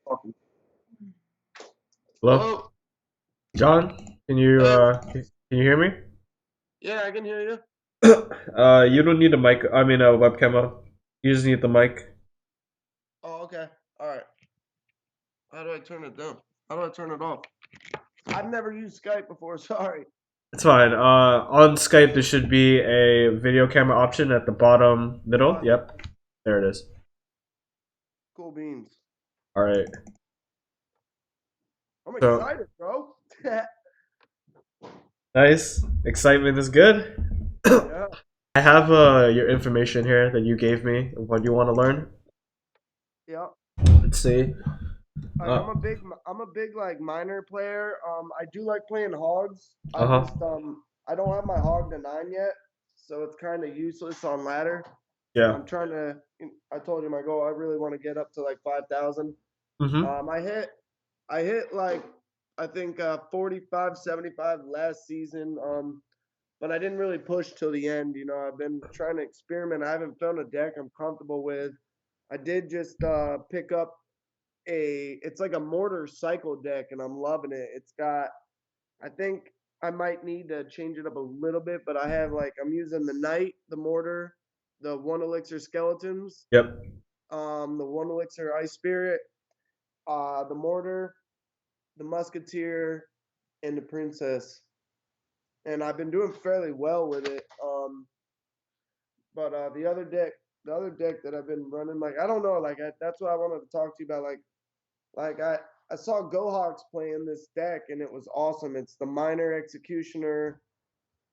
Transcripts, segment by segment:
Hello, Hello. John. Can you Hey. hear me? Yeah, I can hear you. You don't need a mic. I mean, a webcam on. You just need the mic. Oh, okay. All right. How do I turn it down? How do I turn it off? I've never used Skype before. Sorry. It's fine. On Skype there should be a video camera option at the bottom middle. Bottom. Yep, there it is. Cool beans. All right. I'm So excited, bro. Yeah. nice. Excitement is good. I have your information here that you gave me. What you want to learn? Yeah. Let's see. Like Uh I'm a big like minor player. I do like playing hogs. huh. I don't have my hog to 9 yet, so it's kind of useless on ladder. Yeah. I'm trying to. I told you my goal. I really want to get up to like 5,000. Mhm. Um, I hit I hit like I think 45, 75 last season. But I didn't really push till the end. I've been trying to experiment. I haven't found a deck I'm comfortable with. I did just pick up it's like a mortar cycle deck, and I'm loving it. I think I might need to change it up a little bit, but I'm using the knight, the mortar, the one elixir skeletons, Yep. the one elixir ice spirit, the mortar, the musketeer, and the princess. And I've been doing fairly well with it. But the other deck that I've been running, like I don't know, that's what I wanted to talk to you about. Like I saw GoHawks playing this deck, and it was awesome. It's the Miner Executioner,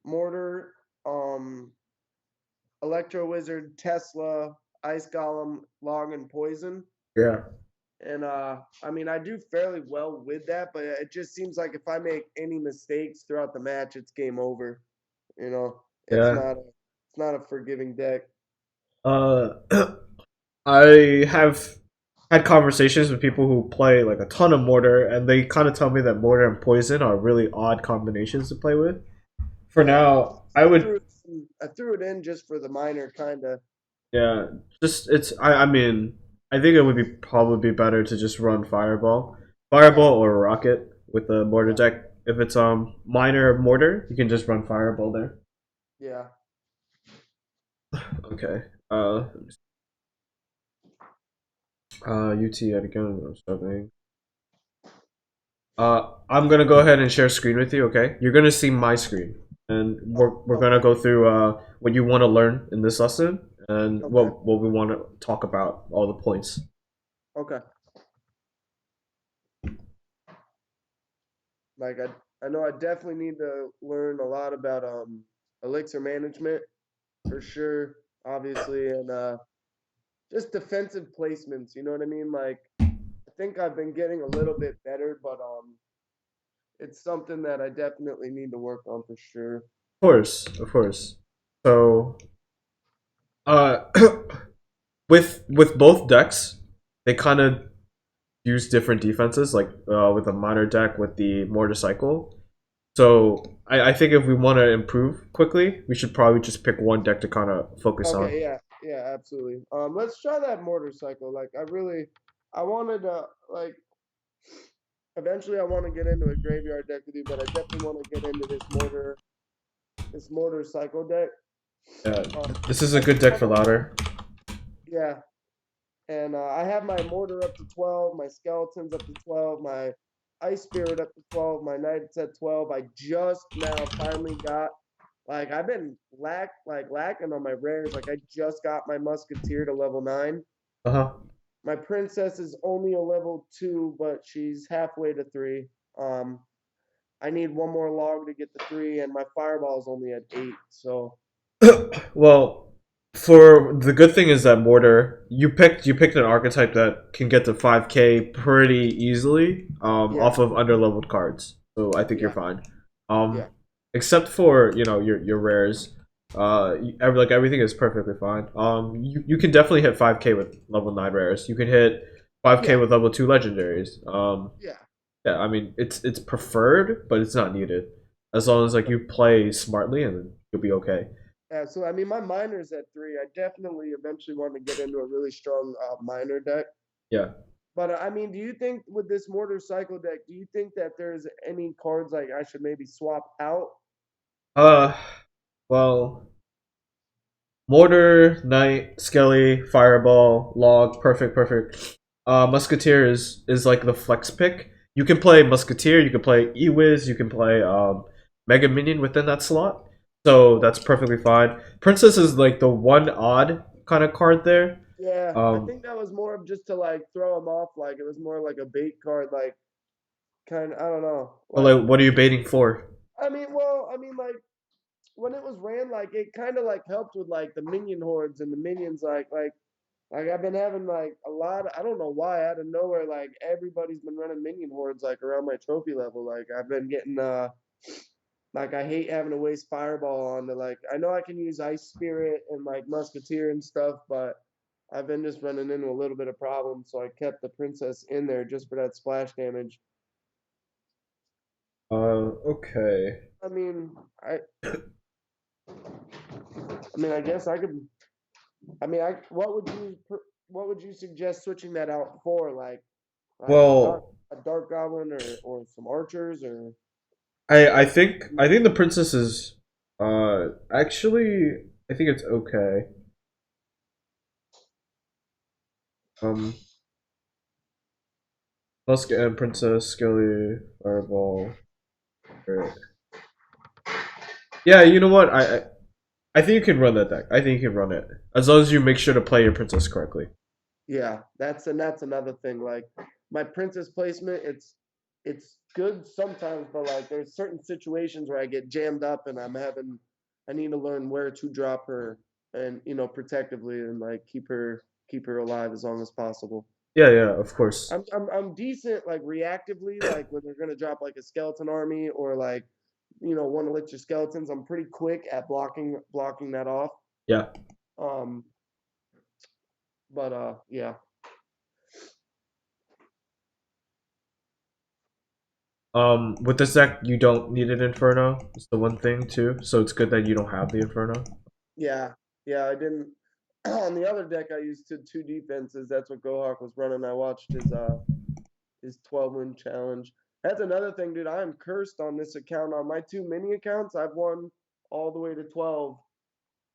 Mortar, um, Electro Wizard, Tesla, Ice Golem, Log, and Poison. Yeah. And I mean, I do fairly well with that, but it just seems like if I make any mistakes throughout the match, it's game over. You know, it's Yeah. not a, it's not a forgiving deck. Uh, I have had conversations with people who play like a ton of Mortar, and they kind of tell me that Mortar and Poison are really odd combinations to play with. For Yeah, now, I would, I threw it in just for the minor kind of. yeah, just it's. I mean, I think it would be probably be better to just run Yeah, Fireball or Rocket with the Mortar yeah, deck. If it's minor Mortar, you can just run Fireball there. yeah. Okay. UT again. I'm struggling. I'm gonna go ahead and share screen with you. Okay, you're gonna see my screen, and we're gonna Okay, go through what you want to learn in this lesson and okay, what we want to talk about, all the points. okay. Like I know I definitely need to learn a lot about elixir management for sure, obviously, and just defensive placements. You know what I mean? Like I think I've been getting a little bit better, but it's something that I definitely need to work on for sure. Of course, of course. So, uh, with both decks, they kind of use different defenses. Like with a minor deck with the motorcycle. So I think if we want to improve quickly, we should probably just pick one deck to kind of focus on. Okay, yeah, yeah, absolutely. Let's try that motorcycle. I wanted to eventually I want to get into a graveyard deck with you, but I definitely want to get into this motorcycle deck. Yeah, Um, this is a I good just deck want for to, ladder. yeah, and I have my mortar up to 12, my skeletons up to 12, my ice spirit up to 12, my knights at 12. I just now finally got I've been lacking on my rares. Like I just got my musketeer to level 9. Uh huh. My princess is only a level 2, but she's halfway to 3. Um, I need one more log to get to 3, and my fireball is only at 8. So Well, for the good thing is that Mortar, you picked an archetype that can get to 5K pretty easily yeah, off of underleveled cards. So I think you're yeah, fine. Um, yeah, except for your rares, like everything is perfectly fine. You can definitely hit 5K with level 9 rares. You can hit 5K yeah, with level 2 legendaries. yeah. Yeah, I mean it's preferred, but it's not needed as long as like you play smartly and you'll be okay. So I mean, my miner's at 3. I definitely eventually want to get into a really strong miner deck. Yeah. But I mean, do you think with this Mortar cycle deck, do you think that there's any cards like I should maybe swap out? Uh, well, Mortar, Knight, Skelly, Fireball, Log, perfect. Musketeer is like the flex pick. You can play Musketeer, you can play Ewiz, you can play Mega Minion within that slot. So that's perfectly fine. Princess is like the one odd kind of card there. Yeah, I Um, think that was more of just to like throw him off. Like it was more like a bait card. Like kind of, I don't know. but Like like, what are you baiting for? I mean, like when it was ran, like it kind of like helped with like the minion hordes and the minions. Like I've been having like a lot. I don't know why out of nowhere. Like everybody's been running minion hordes like around my trophy level. Like I've been getting like I hate having to waste fireball on the like. I know I can use ice spirit and like musketeer and stuff, but I've been just running into a little bit of problems. So I kept the princess in there just for that splash damage. Okay. I mean, I I mean I guess I could. I mean, I what would you suggest switching that out for? Like Well, a dark goblin or some archers or I think the princess is actually I think it's okay. Um, Musket and Princess, Skelly, Fireball. Right. Yeah, you know what? I think you can run that deck. I think you can run it as long as you make sure to play your princess correctly. yeah, that's another thing. Like my princess placement, it's good sometimes, but like there's certain situations where I get jammed up and I need to learn where to drop her and protectively and like keep her alive as long as possible. Yeah, of course. I'm decent like reactively, like when they're gonna drop like a skeleton army or like one of your skeletons. I'm pretty quick at blocking that off. Yeah. Um, but yeah, With this deck, you don't need an Inferno. It's the one thing too. So it's good that you don't have the Inferno. yeah, yeah. I didn't on the other deck. I used two defenses. That's what Gohawk was running. I watched his 12-win challenge. That's another thing, dude. I am cursed on this account. On my two mini accounts, I've won all the way to 12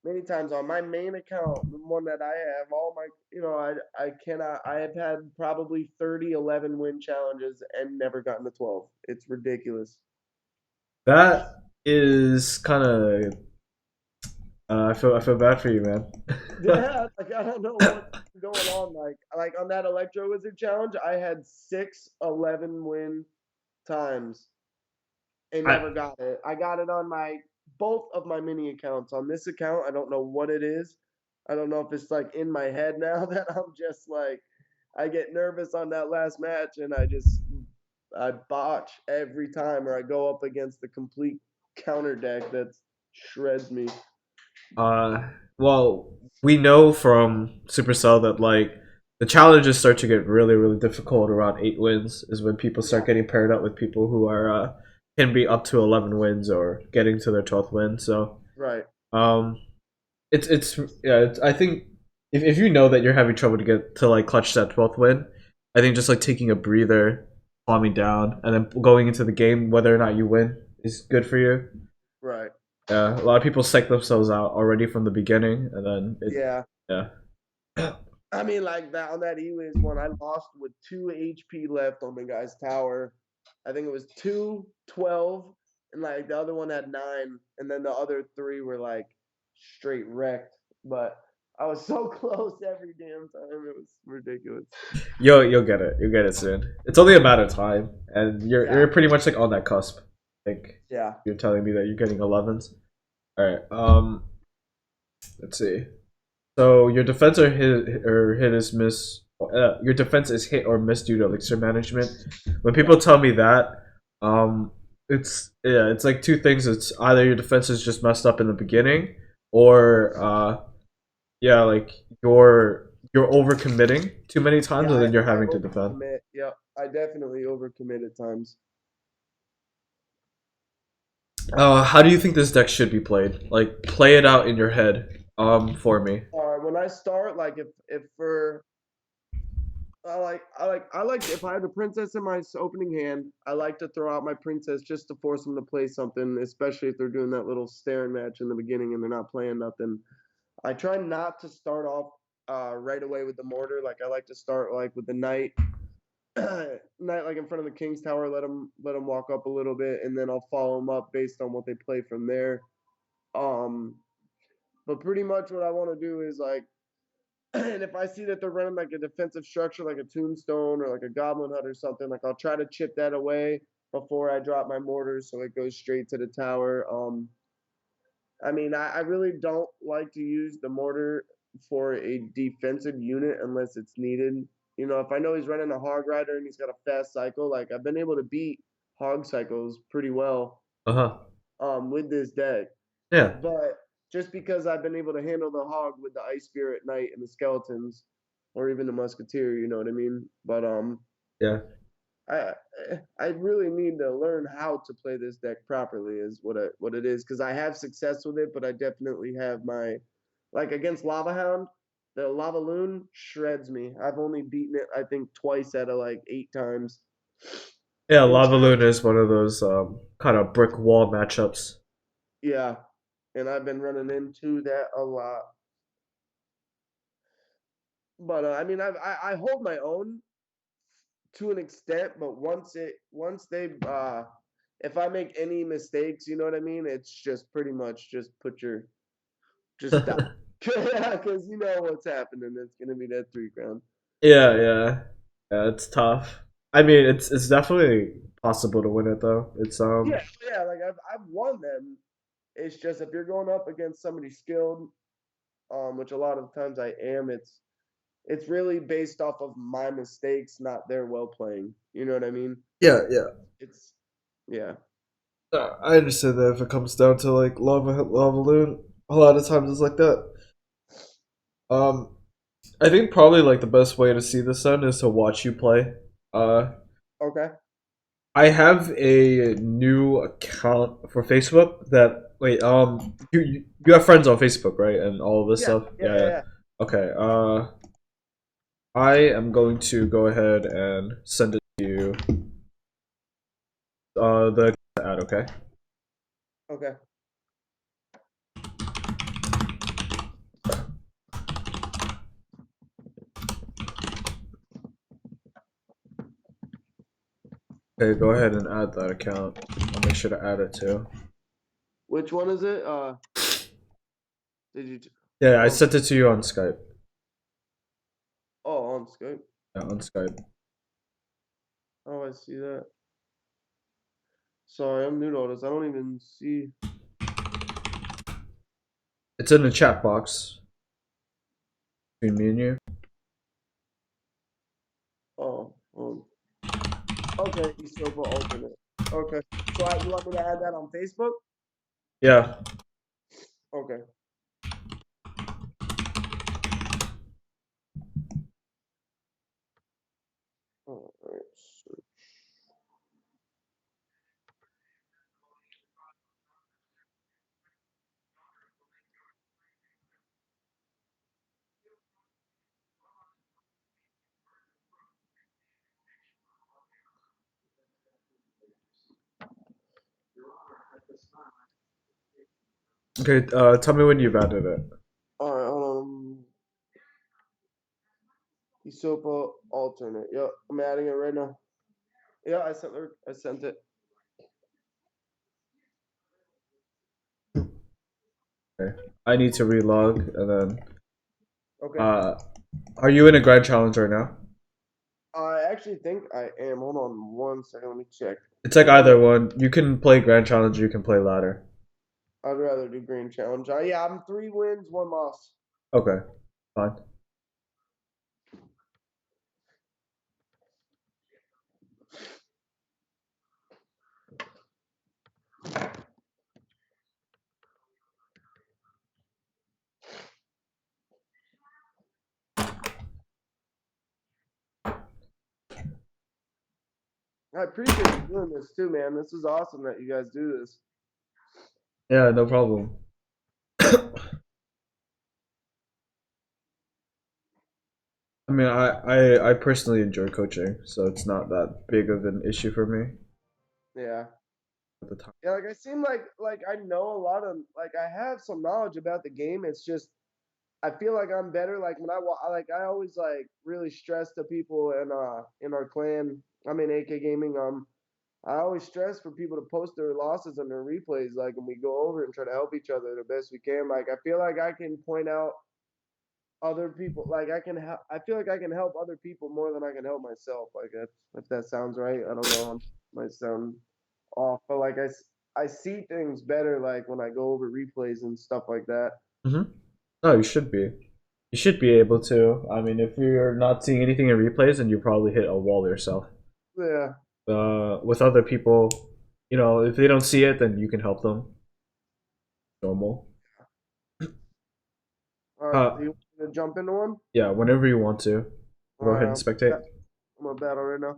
many times. On my main account, the one that I have, all my, I cannot, I have had probably 30 11-win challenges and never gotten to 12. It's ridiculous. That is kind of. I feel bad for you, man. Yeah, like I don't know what's going on. Like on that Electro Wizard challenge, I had 6 11-win times and I never got it. I got it on my both of my mini accounts. On this account, I don't know what it is. I don't know if it's like in my head now that I'm just like I get nervous on that last match and I botch every time or I go up against the complete counter deck that shreds me. Uh, well, we know from Supercell that like the challenges start to get really difficult around 8 wins is when people Yeah, start getting paired up with people who are can be up to 11 wins or getting to their 12th win. So right. um, it's yeah. I think if you know that you're having trouble to get to like clutch that 12th win, I think just like taking a breather, calming down, and then going into the game, whether or not you win, is good for you. Right. Yeah, a lot of people psych themselves out already from the beginning, and then Yeah. yeah. I mean, like that on that Ewiz one, I lost with 2 HP left on the guy's tower. I think it was 2 12, and like the other one had 9, and then the other three were like straight wrecked. But I was so close every damn time. It was ridiculous. You'll get it. You'll get it soon. It's only a matter of time, and you're Yeah. pretty much like on that cusp. Like Yeah. you're telling me that you're getting 11s. All right. Let's see. So your defense or hit is miss. Your defense is hit or miss due to elixir management. When Yeah. people tell me that, it's like two things. It's either your defense is just messed up in the beginning, or yeah, like you're overcommitting too many times, Yeah. and I, then you're I having to defend. overcommit. Yep. I definitely overcommit at times. How do you think this deck should be played? Like, play it out in your head. For me. When I start, like if for like I like if I have the princess in my opening hand, I like to throw out my princess just to force them to play something, especially if they're doing that little staring match in the beginning and they're not playing nothing. I try not to start off right away with the mortar. Like I like to start like with the knight, knight like in front of the king's tower. Let them walk up a little bit, and then I'll follow them up based on what they play from there. Um, but pretty much what I want to do is like, and if I see that they're running like a defensive structure, like a tombstone or like a goblin hut or something, like I'll try to chip that away before I drop my mortar, so it goes straight to the tower. I mean, I really don't like to use the mortar for a defensive unit unless it's needed. You know, if I know he's running a hog rider and he's got a fast cycle, like I've been able to beat hog cycles pretty well Uh huh. with this deck. Yeah. But just because I've been able to handle the hog with the ice spirit knight and the skeletons, or even the musketeer, you know what I mean? But Yeah. I I really need to learn how to play this deck properly is what it is because I have success with it, but I definitely have my like against Lava Hound, the Lavaloon shreds me. I've only beaten it I think twice out of like 8 times. Yeah. And Lavaloon is one of those kind of brick wall matchups. yeah, and I've been running into that a lot. But I mean I hold my own to an extent, but once they if I make any mistakes, you know what I mean? It's just pretty much just put your just stop. Yeah, because you know what's happening. It's gonna be that 3 crown. Yeah, yeah, yeah. It's tough. I mean, it's definitely possible to win it though. It's Yeah, yeah. Like I've won them. It's just if you're going up against somebody skilled, which a lot of times I am, it's really based off of my mistakes, not their well playing. You know what I mean? yeah, yeah. It's yeah. I understand that if it comes down to like Lavaloon, a lot of times it's like that. Um, I think probably like the best way to see this then is to watch you play. Uh, Okay. I have a new account for Facebook that wait, you have friends on Facebook, right? And all of this Yeah, stuff? yeah, Yeah, yeah, yeah. yeah. Okay. I am going to go ahead and send it to you. The ad, okay? Okay. Okay, go ahead and add that account. I'll make sure to add it too. Which one is it? Did you? Yeah, I Oh, sent it to you on Skype. oh, on Skype. Yeah, on Skype. Oh, I see that. Sorry, I'm new to all this. I don't even see. It's in the chat box between me and you. Oh, okay. EsoPa alternate. Okay. So you want me to add that on Facebook? Yeah. Okay. All right. Okay. Tell me when you've added it. All right. Hold on. EsoPa alternate. Yep. I'm adding it right now. Yeah, I sent it. Okay. I need to relog and then. Okay. Uh, are you in a grand challenge right now? I actually think I am. Hold on 1 second. Let me check. It's like Cause I'm. either one. You can play grand challenge. You can play ladder. I'd rather do green challenge. Yeah, I'm 3 wins, 1 loss. Okay. Fine. I appreciate you doing this too, man. This is awesome that you guys do this. Yeah. No problem. I mean, I personally enjoy coaching, so it's not that big of an issue for me Yeah. at the time. Yeah, like I seem like I know a lot of like I have some knowledge about the game. It's just I feel like I'm better. Like when like I always like really stress to people in our clan. I'm in AK Gaming. I always stress for people to post their losses and their replays. Like when we go over and try to help each other the best we can. Like I feel like I can point out other people. Like I can help. I feel like I can help other people more than I can help myself. Like if that sounds right. I don't know. It might sound off, but like I see things better. Like when I go over replays and stuff like that. Mm-hmm. No, you should be. You should be able to. I mean, if you're not seeing anything in replays, then you probably hit a wall yourself. Yeah. With other people, if they don't see it, then you can help them. Normal. All right. Uh, Do you want me to jump into one? yeah, whenever you want to, All go ahead right. and spectate. I'm a battle right now.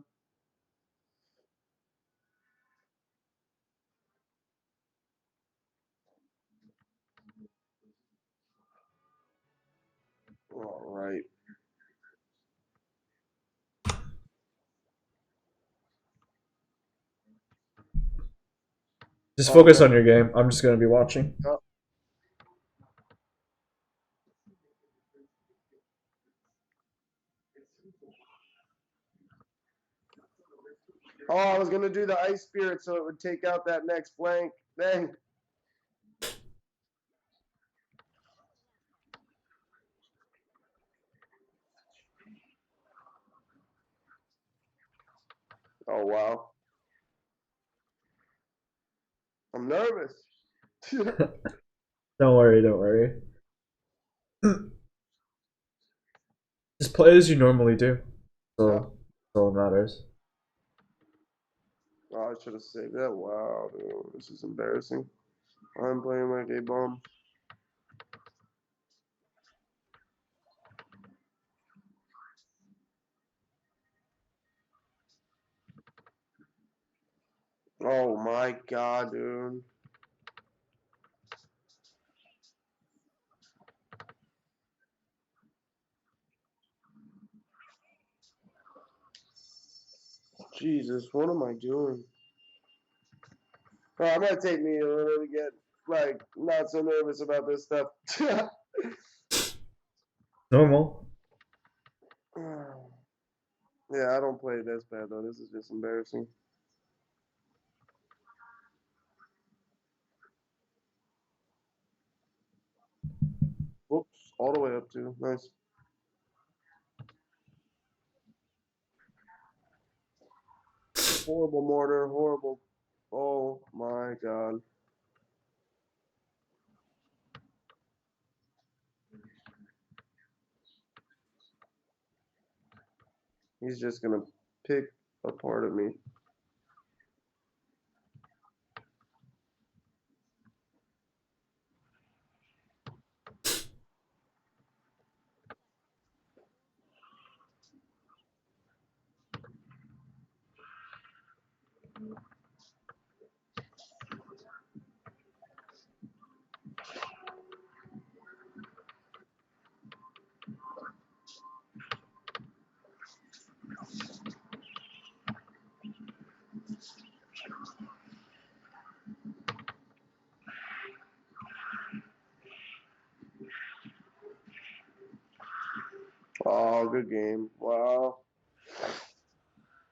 All right. Just All focus good. on your game. I'm just gonna be watching. Oh, I was gonna do the ice spirit so it would take out that next flank. Dang. Oh wow. I'm nervous. Don't worry, don't worry. Just play as you normally do. Yep. So that's all that matters. Oh, I should have saved that. Wow, dude, this is embarrassing. I'm playing like a bum. Oh my god, dude. Jesus, what am I doing? Oh, it might take me a little to get like not so nervous about this stuff. Normal. Yeah, I don't play this bad though. This is just embarrassing. Whoops, all the way up to nice. Horrible mortar, horrible. Oh my god. He's just gonna pick apart at me. Oh, good game. Wow.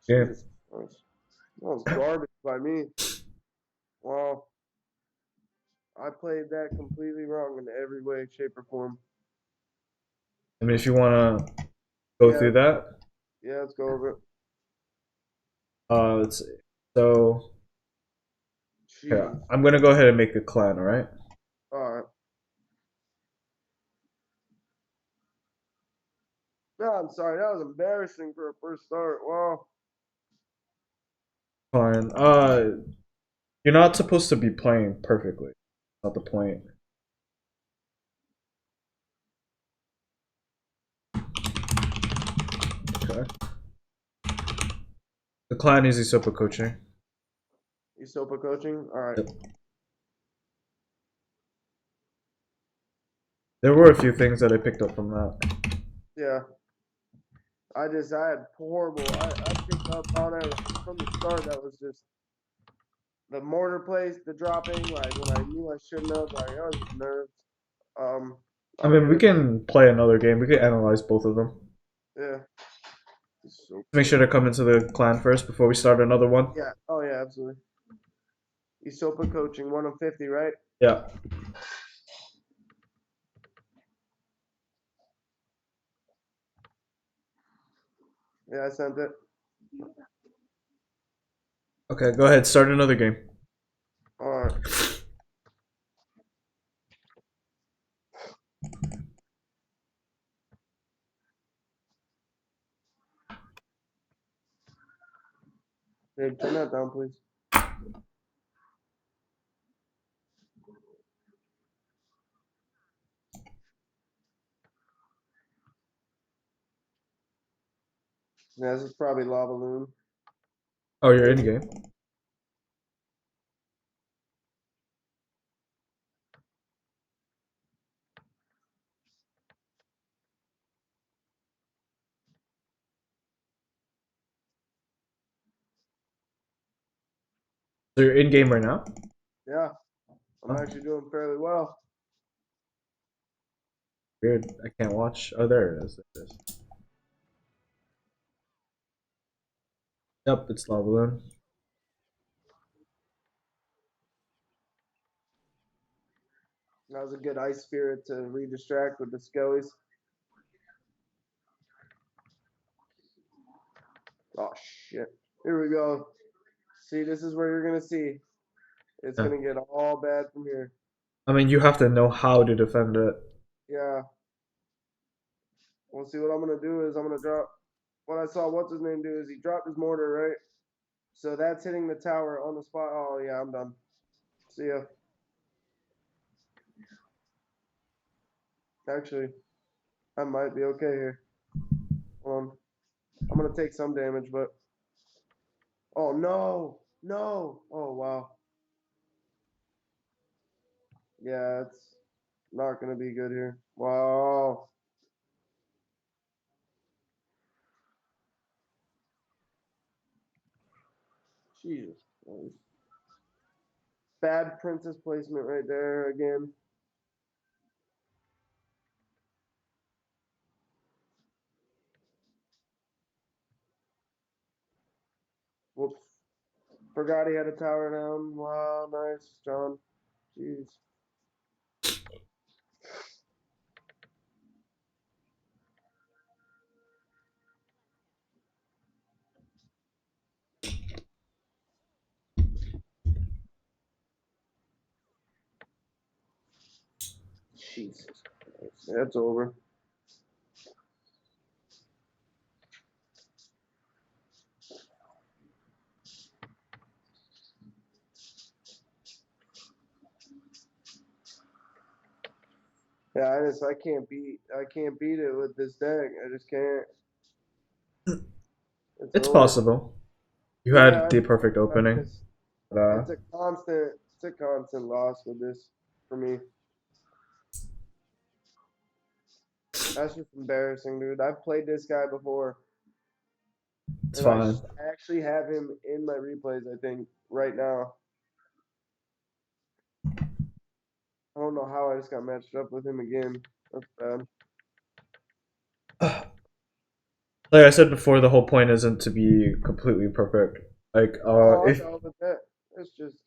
Yeah. Jesus Christ. That was garbage by me. Wow. I played that completely wrong in every way, shape, or form. I mean, if you wanna go Yeah, through that, yeah, let's go over it. let's see. So yeah, Jesus. I'm gonna go ahead and make a clan. All right. Alright. No, I'm sorry. That was embarrassing for a first start. Wow. Fine. You're not supposed to be playing perfectly. Not the point. Okay. The clan is EsoPa coaching. EsoPa coaching? Alright. Yep. There were a few things that I picked up from that. Yeah. I had horrible. I picked up on it from the start. That was just the mortar place, the dropping. Like when I knew I shouldn't have. Like I was just nerves. Um, I I'll mean, get we it. can play another game. We can analyze both of them. Yeah. So Make sure to come into the clan first before we start another one. yeah. Oh yeah, absolutely. EsoPa coaching 1 of 50, right? Yeah. Yeah, I sent it. Okay, go ahead. Start another game. All right. Hey, turn that down, please. Yeah, this is probably Lavaloon. Oh, you're in Maybe. game. So you're in game right now. Yeah, I'm Oh, actually doing fairly well. weird. I can't watch. Oh, there it is. There it is. Yep, it's Lavaloon. That was a good ice spirit to re-distract with the skellies. Oh shit. Here we go. See, this is where you're gonna see. It's Yeah. gonna get all bad from here. I mean, you have to know how to defend it. Yeah. We'll see what I'm gonna do is I'm gonna drop what I saw what's his name do is he dropped his mortar, right? So that's hitting the tower on the spot. Oh yeah, I'm done. See ya. Actually, I might be okay here. Hold on. I'm gonna take some damage, but oh no, no. Oh wow. Yeah, it's not gonna be good here. Wow. Jesus. Bad princess placement right there again. Whoops. Forgot he had a tower down. Wow, nice, John. Jeez. Jesus Christ. That's over. Yeah, I can't beat it with this deck. I just can't. It's It's over. possible. You Yeah, had the perfect I opening. just But, it's a constant loss with this for me. That's just embarrassing, dude. I've played this guy before, it's and fine. I actually have him in my replays. I think right now. I don't know how I just got matched up with him again. That's bad. Like I said before, the whole point isn't to be completely perfect. Like, Oh, I if know, but it's just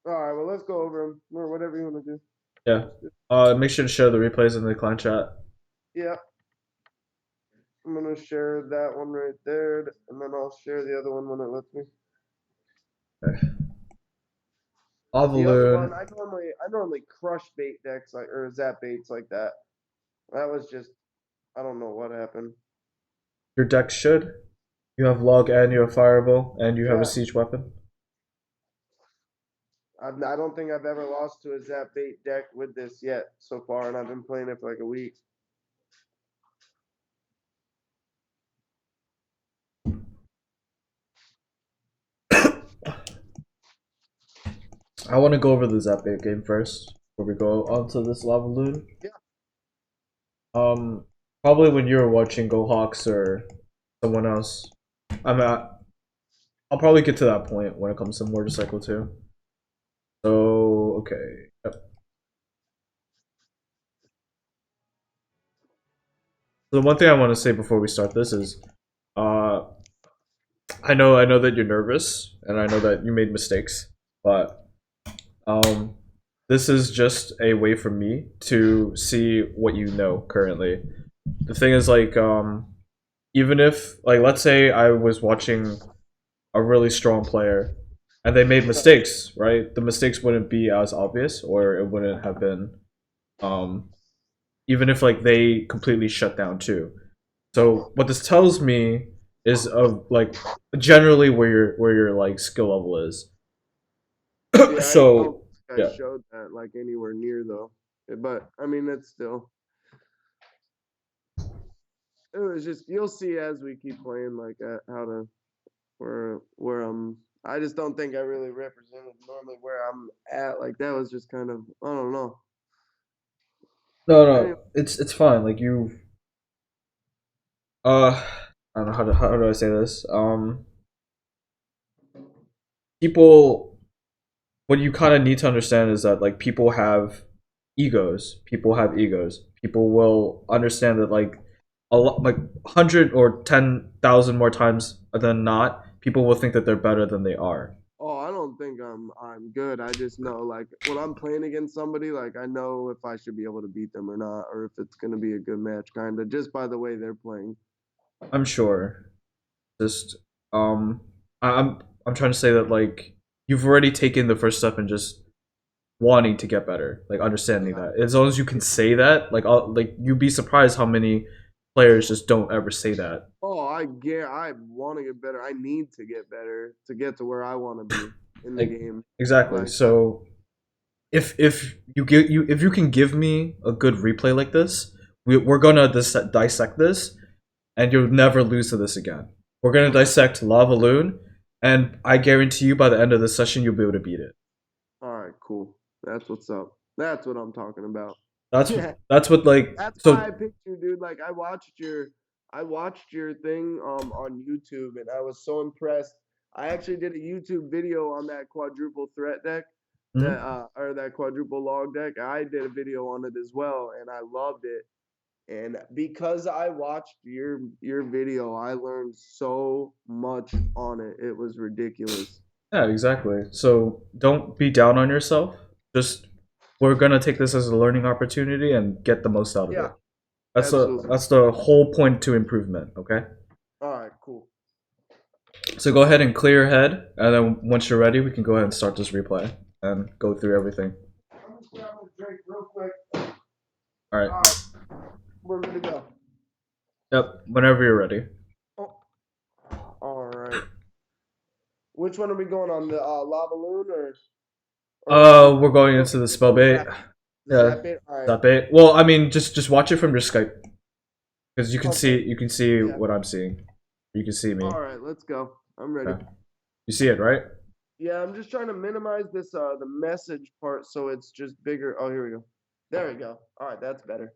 all right. Well, let's go over him or whatever you want to do. yeah, make sure to share the replays in the clan chat. Yeah, I'm gonna share that one right there, and then I'll share the other one when it lets me. Okay. The other one, Lavaloon, I normally crush bait decks like or zap baits like that. That was just I don't know what happened. your deck should. You have log and you have fireball and you have a Yeah, siege weapon. I don't think I've ever lost to a zap bait deck with this yet so far, and I've been playing it for like a week. I want to go over the Zapate game first before we go onto this Lavaloon. Yeah, Um, Probably when you were watching Go Hawks or someone else. I'm at. I'll probably get to that point when it comes to motorcycle too. So okay. Yep. So the one thing I want to say before we start this is, uh, I know that you're nervous, and I know that you made mistakes, but um, this is just a way for me to see what you know currently. The thing is, like, even if, like, let's say I was watching a really strong player and they made mistakes, right? The mistakes wouldn't be as obvious, or it wouldn't have been, um, even if like they completely shut down too. So what this tells me is of like generally where your like skill level is. Yeah, I don't So think I yeah, showed that like anywhere near though. But I mean, it's still. It was just you'll see as we keep playing like how to where I'm. I just don't think I really represented normally where I'm at. Like that was just kind of I don't know. no, Anyway, no, it's fine. Like you, I don't know how do I say this. People, what you kind of need to understand is that like people have egos. People have egos. People will understand that like a lot, like 100 or 10,000 more times than not, people will think that they're better than they are. oh, I don't think I'm good. I just know like when I'm playing against somebody, like I know if I should be able to beat them or not, or if it's gonna be a good match, kind of just by the way they're playing. I'm sure. Just I'm trying to say that like you've already taken the first step in just wanting to get better, like understanding Yeah. that. As long as you can say that, like you'd be surprised how many players just don't ever say that. Oh, I get. I want to get better. I need to get better to get to where I want to be in the Like game. exactly. Like, So if you can give me a good replay like this, we're gonna dissect this, and you'll never lose to this again. We're gonna okay, dissect Lavaloon, and I guarantee you by the end of this session you'll be able to beat it. all right, cool. That's what's up. That's what I'm talking about. That's that's what like That's why I so. picked you, dude. Like, I watched your thing on YouTube, and I was so impressed. I actually did a YouTube video on that quadruple threat deck, that Mhm. or that quadruple log deck. I did a video on it as well, and I loved it. And because I watched your video, I learned so much on it. It was ridiculous. Yeah, exactly. So don't be down on yourself. Just we're gonna take this as a learning opportunity and get the most out of Yeah, it. absolutely. That's the whole point to improvement. Okay. All right, cool. So go ahead and clear your head, and then once you're ready, we can go ahead and start this replay and go through everything. I'm just grabbing a drink real quick. All right. All right, we're ready to go. Yep. Whenever you're ready. Oh, all right. Which one are we going on? The Lavaloon or We're going into the spell bait. Zap? Yeah. Zap it. All right. That bait. Well, I mean, just watch it from your Skype because Okay. you can see Yeah. what I'm seeing. You can see me. All right. Let's go. I'm ready. Okay. You see it, right? Yeah, I'm just trying to minimize this the message part so it's just bigger. Oh, here we go. There we go. All right, that's better.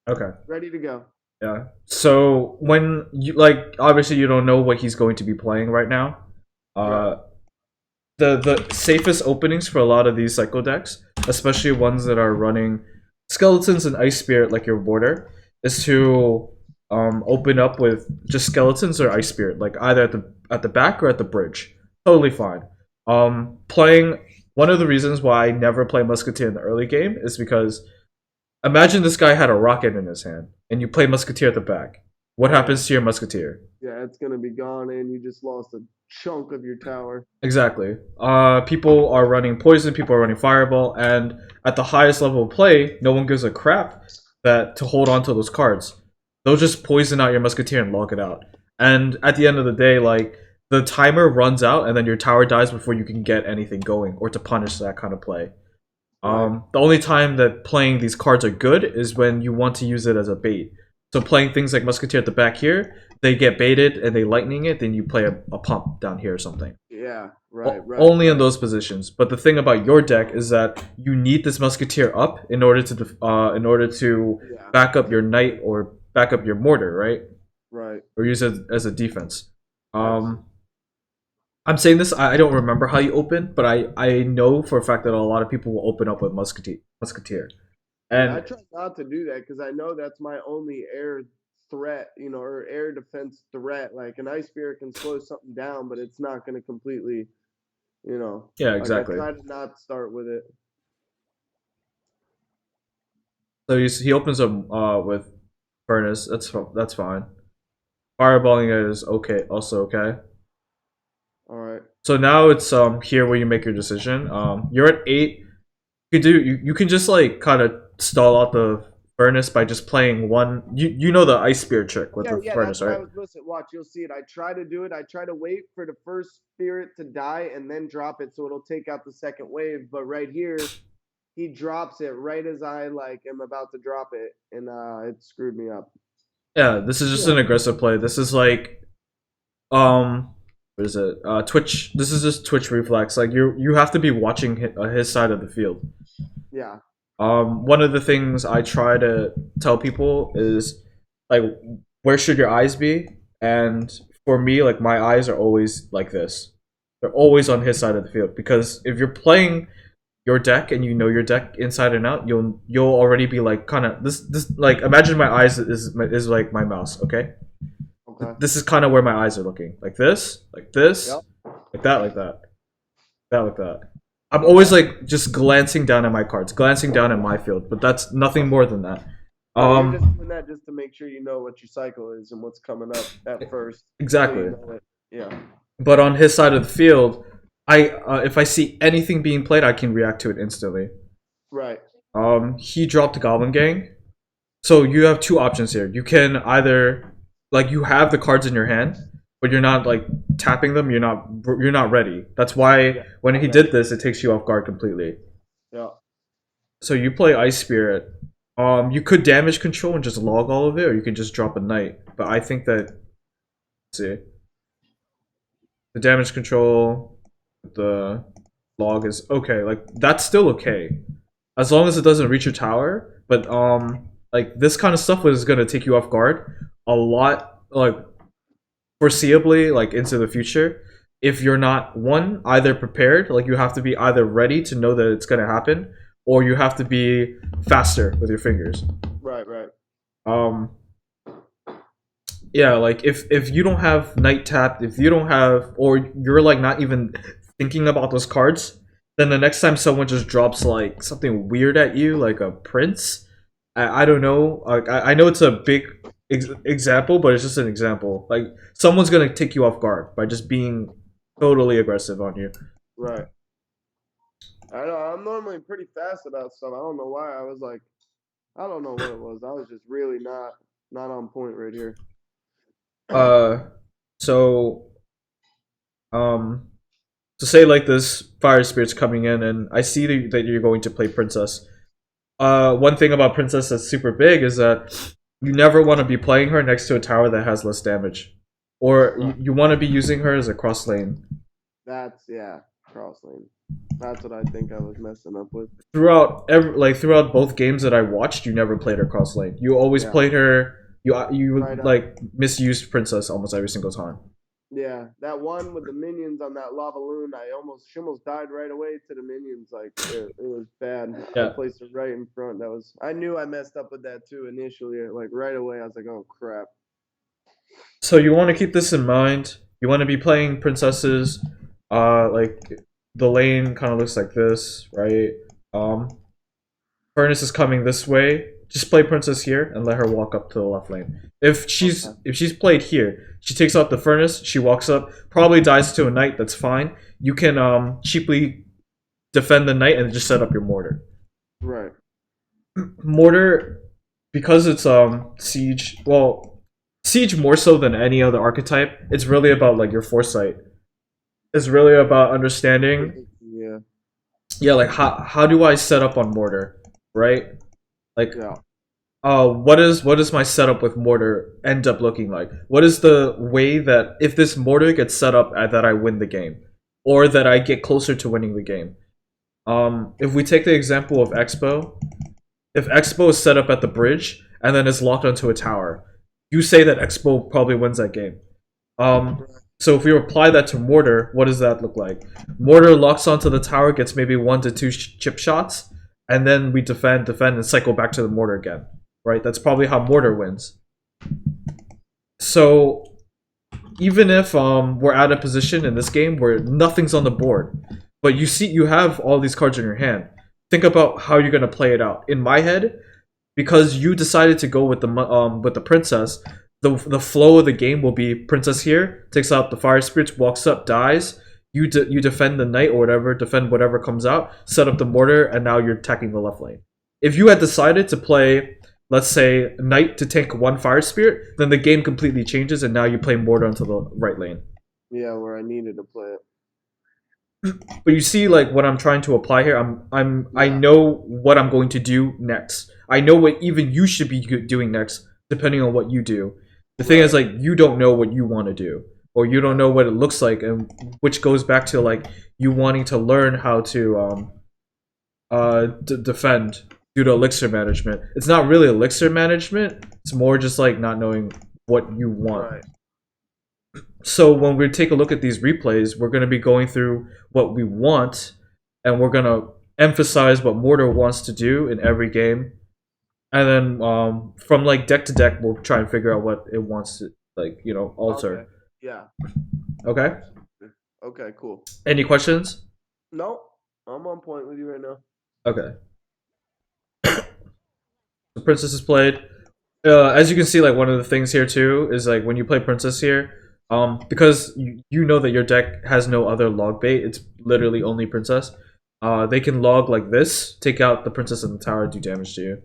Okay. Ready to go. Yeah. So when you like, obviously you don't know what he's going to be playing right now. Right. Uh, the safest openings for a lot of these cycle decks, especially ones that are running skeletons and ice spirit like your border, is to open up with just skeletons or ice spirit, like either at the back or at the bridge. Totally fine. Playing one of the reasons why I never play musketeer in the early game is because imagine this guy had a rocket in his hand and you play musketeer at the back. What Oh yeah. happens to your musketeer? Yeah, it's gonna be gone, and you just lost a chunk of your tower. Exactly. People are running poison, people are running fireball, and at the highest level of play, no one gives a crap that to hold on to those cards. They'll just poison out your musketeer and log it out. And at the end of the day, like the timer runs out, and then your tower dies before you can get anything going or to punish that kind of play. Right. The only time that playing these cards are good is when you want to use it as a bait. So playing things like Musketeer at the back here, they get baited and they lightning it, then you play a pump down here or something. Yeah. Right. Right. Only in Right. those positions. But the thing about your deck is that you need this Musketeer up in order to Yeah. back up your Knight or back up your Mortar, right? Right. or use it as a defense. Absolutely. Um, I'm saying this. I don't remember how you open, but I know for a fact that a lot of people will open up with musketeer, Yeah, I and try not to do that because I know that's my only air threat, or air defense threat. Like an ice spear can slow something down, but it's not going to completely, yeah, like I exactly. try to not start with it. So he opens up with furnace. That's fine. Fireballing it is okay, also okay. All right. So now it's here where you make your decision. You're at 8. You can just like kind of stall out the furnace by just playing one. You know the ice spear trick with Yeah, the yeah, that's furnace, what I right? was listening. Watch, you'll see it. I try to do it. I try to wait for the first spirit to die and then drop it so it'll take out the second wave. But right here, he drops it right as I like am about to drop it, and it screwed me up. Yeah, this is just an aggressive play. This is like what is it? Twitch. This is just Twitch reflex. Like you have to be watching his side of the field. Yeah. One of the things I try to tell people is like, where should your eyes be? And for me, like my eyes are always like this. They're always on his side of the field because if you're playing your deck and you know your deck inside and out, you'll already be like kind of this like imagine my eyes is like my mouse. Okay, Okay. this is kind of where my eyes are looking, like this, like this, Yep. like that, like that, that, like that. I'm always Okay. like just glancing down at my cards, glancing down at my field, but that's nothing more than that. Right. You're just Um, doing that just to make sure you know what your cycle is and what's coming up at first, so you exactly. know it. Yeah. But on his side of the field, I if I see anything being played, I can react to it instantly. Right. He dropped Goblin Gang, so you have two options here. You can either like you have the cards in your hand, but you're not like tapping them. You're not ready. That's why Yeah. when Not he ready. did this, it takes you off guard completely. Yeah. So you play Ice Spirit. You could damage control and just log all of it, or you can just drop a knight. But I think that let's see, the damage control, the log is okay. Like that's still okay as long as it doesn't reach your tower. But like this kind of stuff was gonna take you off guard a lot, like foreseeably, like into the future. If you're not one either prepared, like you have to be either ready to know that it's gonna happen, or you have to be faster with your fingers. Right. Right. Um, yeah, like if you don't have night tapped, if you don't have, or you're like not even thinking about those cards, then the next time someone just drops like something weird at you, like a prince, I don't know. Like I know it's a big example, but it's just an example. Like someone's gonna take you off guard by just being totally aggressive on you. Right. I know. I'm normally pretty fast about stuff. I don't know why. I was like, I don't know what it was. I was just really not on point right here. Uh, so um, to say like this, fire spirit's coming in, and I see that you're going to play princess. One thing about princess that's super big is that you never want to be playing her next to a tower that has less damage, or Right. you want to be using her as a cross lane. That's yeah. Cross lane. That's what I think I was messing up with. Throughout both games that I watched, you never played her cross lane. You always Yeah. played her. You Right up. like misused princess almost every single time. Yeah, that one with the minions on that Lavaloon, she almost died right away to the minions. Like it was bad. I Yeah. placed it right in front. I knew I messed up with that too initially. Like right away, I was like, oh crap. So you want to keep this in mind. You want to be playing princesses. Like the lane kind of looks like this, right? Um, Furnace is coming this way. Just play princess here and let her walk up to the left lane. Okay. If she's played here, she takes out the furnace. She walks up, probably dies to a knight. That's fine. You can cheaply defend the knight and just set up your mortar. Right. Mortar, because it's siege. Well, siege more so than any other archetype. It's really about like your foresight. It's really about understanding. Yeah. Yeah, like how do I set up on mortar, right? Like Yeah. what is my setup with mortar end up looking like? What is the way that if this mortar gets set up that I win the game, or that I get closer to winning the game? If we take the example of Expo, if Expo is set up at the bridge and then is locked onto a tower, you say that Expo probably wins that game. Um, Right. so if we apply that to Mortar, what does that look like? Mortar locks onto the tower, gets maybe 1 to 2 chip shots, and then we defend, and cycle back to the Mortar again. Right? That's probably how Mortar wins. So even if we're at a position in this game where nothing's on the board, but you have all these cards in your hand, think about how you're gonna play it out. In my head, because you decided to go with the princess, the flow of the game will be princess here takes out the fire spirits, walks up, dies. You defend the knight or whatever, defend whatever comes out, set up the mortar, and now you're attacking the left lane. If you had decided to play, let's say, knight to tank one fire spirit, then the game completely changes, and now you play mortar into the right lane. Yeah, where I needed to play it. But you see, like what I'm trying to apply here, I Yeah. know what I'm going to do next. I know what even you should be doing next, depending on what you do. The thing is, Right. like, you don't know what you want to do, or you don't Right. know what it looks like, and which goes back to like you wanting to learn how to defend due to elixir management. It's not really elixir management. It's more just like not knowing what you want. Right. So when we take a look at these replays, we're going to be going through what we want, and we're going to emphasize what Mortar wants to do in every game, and then from like deck to deck, we'll try and figure out what it wants to Okay. alter. Yeah. Okay. Okay, cool. Any questions? No, I'm on point with you right now. Okay. The princess is played. As you can see, like one of the things here too is like when you play princess here, because you know that your deck has no other log bait. It's literally only princess. They can log like this, take out the princess in the tower, do damage to you.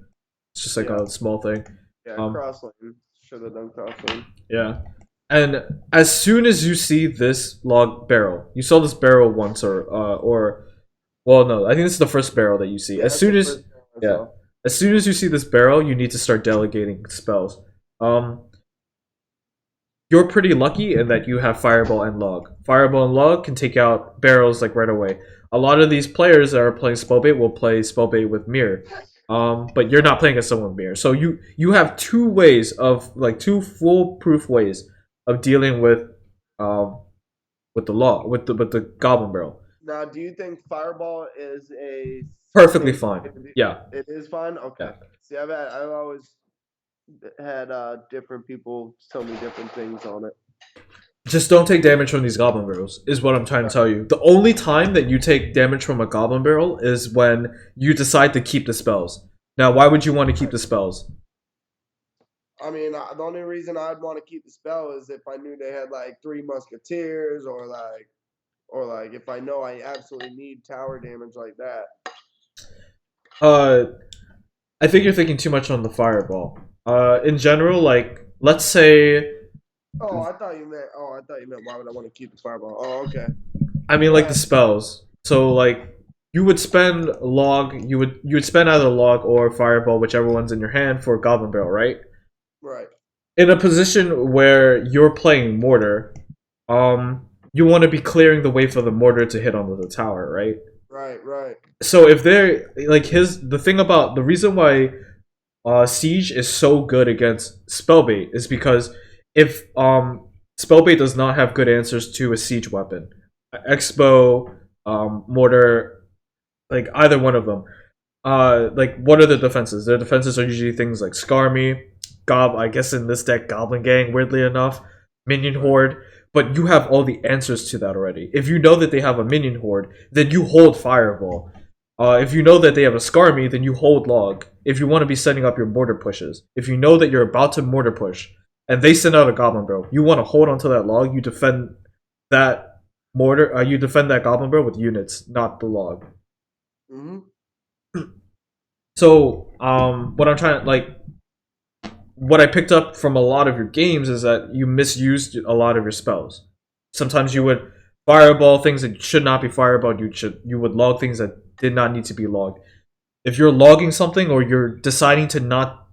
It's just like Yeah. a small thing. Yeah, Um, cross lane. Should have done cross lane. yeah. And as soon as you see this log barrel, you saw this barrel once, or well, no, I think this is the first barrel that you see. Yeah, As that's soon the as first one I yeah, saw. as soon as you see this barrel, you need to start delegating spells. Um, you're pretty lucky in that you have Fireball and Log. Fireball and Log can take out barrels like right away. A lot of these players that are playing Spellbait will play Spellbait with Mirror. But you're not playing against someone with Mirror. So you have two ways of like two foolproof ways of dealing um with the law with the Goblin Barrel. Now, do you think Fireball is a Perfectly safe fine. way to do? Yeah. It is fine. Okay. Yeah. See, I've always had different people tell me different things on it. Just don't take damage from these goblin barrels, is what I'm trying to tell you. The only time that you take damage from a goblin barrel is when you decide to keep the spells. Now, why would you want to keep the spells? I mean, the only reason I'd want to keep the spell is if I knew they had like 3 musketeers, or like if I know I absolutely need tower damage like that. Uh, I think you're thinking too much on the fireball. In general, like, let's say, Oh, I thought you meant. Oh, I thought you meant. Why would I want to keep the fireball? Oh, okay. I mean, Go like the ahead. spells. So, like, you would spend log, you would spend either log or fireball, whichever one's in your hand, for goblin barrel, right? Right. In a position where you're playing mortar, you want to be clearing the way for the mortar to hit onto the tower, right? Right. Right. So if they're like the thing about the reason why siege is so good against spellbait is because if spellbait does not have good answers to a siege weapon, expo, mortar, like either one of them, like what are the defenses? Their defenses are usually things like Scarmy, I guess in this deck, Goblin Gang, weirdly enough, Minion Right. Horde. But you have all the answers to that already. If you know that they have a Minion Horde, then you hold Fireball. If you know that they have a Scarmy, then you hold Log. If you want to be setting up your mortar pushes. If you know that you're about to mortar push, and they send out a Goblin Barrel, you want to hold onto that Log, you defend that you defend that Goblin Barrel with units, not the Log. Mm-hmm. So, what I'm trying to like, what I picked up from a lot of your games is that you misused a lot of your spells. Sometimes you would fireball things that should not be fireballed. You would log things that did not need to be logged. If you're logging something, or you're deciding to not,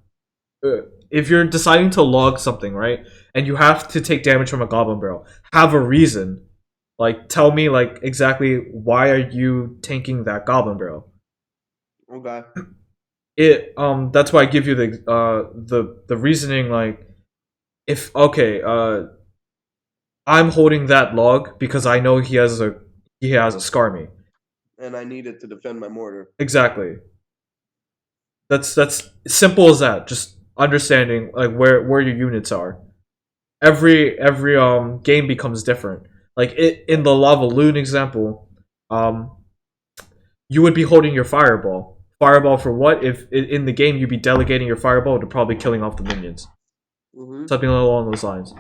if you're deciding to log something, right, and you have to take damage from a goblin barrel, have a reason. Like, tell me like exactly why are you tanking that goblin barrel. Okay. That's why I give you the reasoning, like if okay, I'm holding that log because I know he has a Scarmy. and I need it to defend my mortar. Exactly. That's simple as that. Just understanding like where your units are. Every game becomes different. Like in the Lavaloon example, um you would be holding your fireball. Fireball for what? If in the game you'd be delegating your fireball to probably killing off the minions. Mm-hmm. Something along those lines.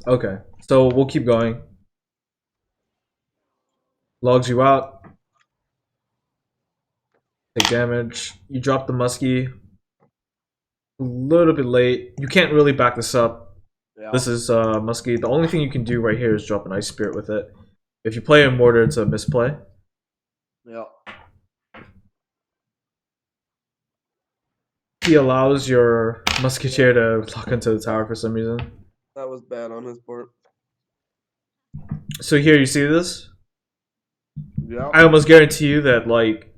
Okay, so we'll keep going. Logs you out. Take damage. You drop the muskie a little bit late. You can't really back this up. Yeah. This is muskie. The only thing you can do right here is drop an ice spirit with it. If you play a mortar, it's a misplay. Yeah. He allows your musketeer to lock into the tower for some reason. That was bad on his part. So here you see this. Yeah. I almost guarantee you that like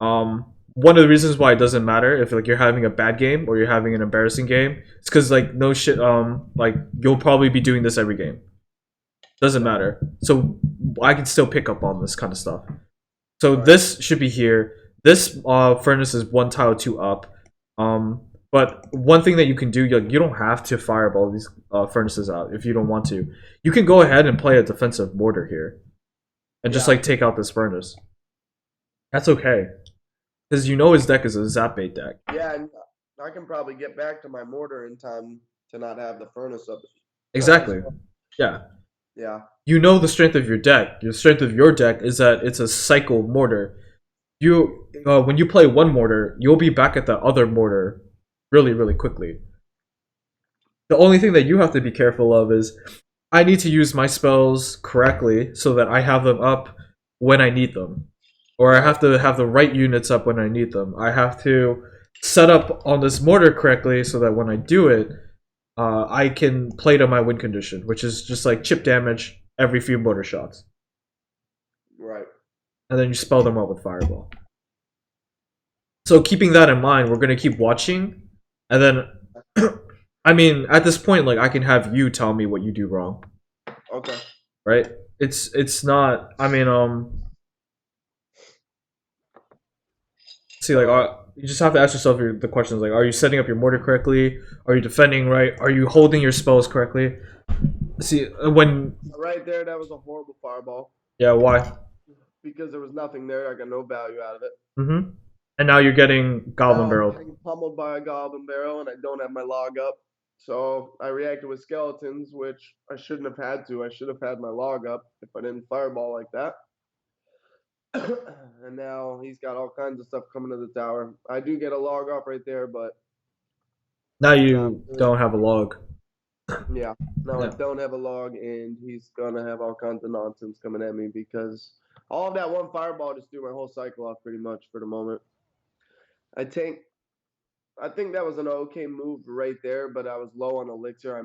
one of the reasons why it doesn't matter if like you're having a bad game or you're having an embarrassing game, it's because like no shit like you'll probably be doing this every game. Doesn't matter. So I can still pick up on this kind of stuff. So Right. this should be here. This furnace is one tile two up. But one thing that you can do, you don't have to fireball these furnaces out if you don't want to. You can go ahead and play a defensive mortar here, and just Yeah. like take out this furnace. That's okay, because you know his deck is a zap bait deck. Yeah, and I can probably get back to my mortar in time to not have the furnace up as Exactly. well. Yeah. Yeah. You know the strength of your deck. The strength of your deck is that it's a cycle mortar. You when you play one mortar, you'll be back at the other mortar really, really quickly. The only thing that you have to be careful of is I need to use my spells correctly so that I have them up when I need them. Or I Right. have to have the right units up when I need them. I have to set up on this mortar correctly so that when I do it, I can play to my win condition, which is just like chip damage every few mortar shots. Right. And then you spell them out with Fireball. So keeping that in mind, we're gonna keep watching, and then, I mean, at this point, like I can have you tell me what you do wrong, Okay. right? It's not. I mean, see, like, you just have to ask yourself the questions like, are you setting up your mortar correctly? Are you defending right? Are you holding your spells correctly? See, when Right there, that was a horrible fireball yeah, why? because there was nothing there. I got no value out of it. Mm-hmm. And now you're getting Goblin Now I'm Barreled. getting pummeled by a goblin barrel, and I don't have my log up. So I reacted with skeletons, which I shouldn't have had to. I should have had my log up if I didn't fireball like that. And now he's got all kinds of stuff coming to the tower. I do get a log off right there, but Now not you really. don't have a log. Yeah. No, I Yeah. don't have a log, and he's gonna have all kinds of nonsense coming at me because all of that one fireball just threw my whole cycle off pretty much for the moment. I think I think that was an okay move right there, but I was low on elixir.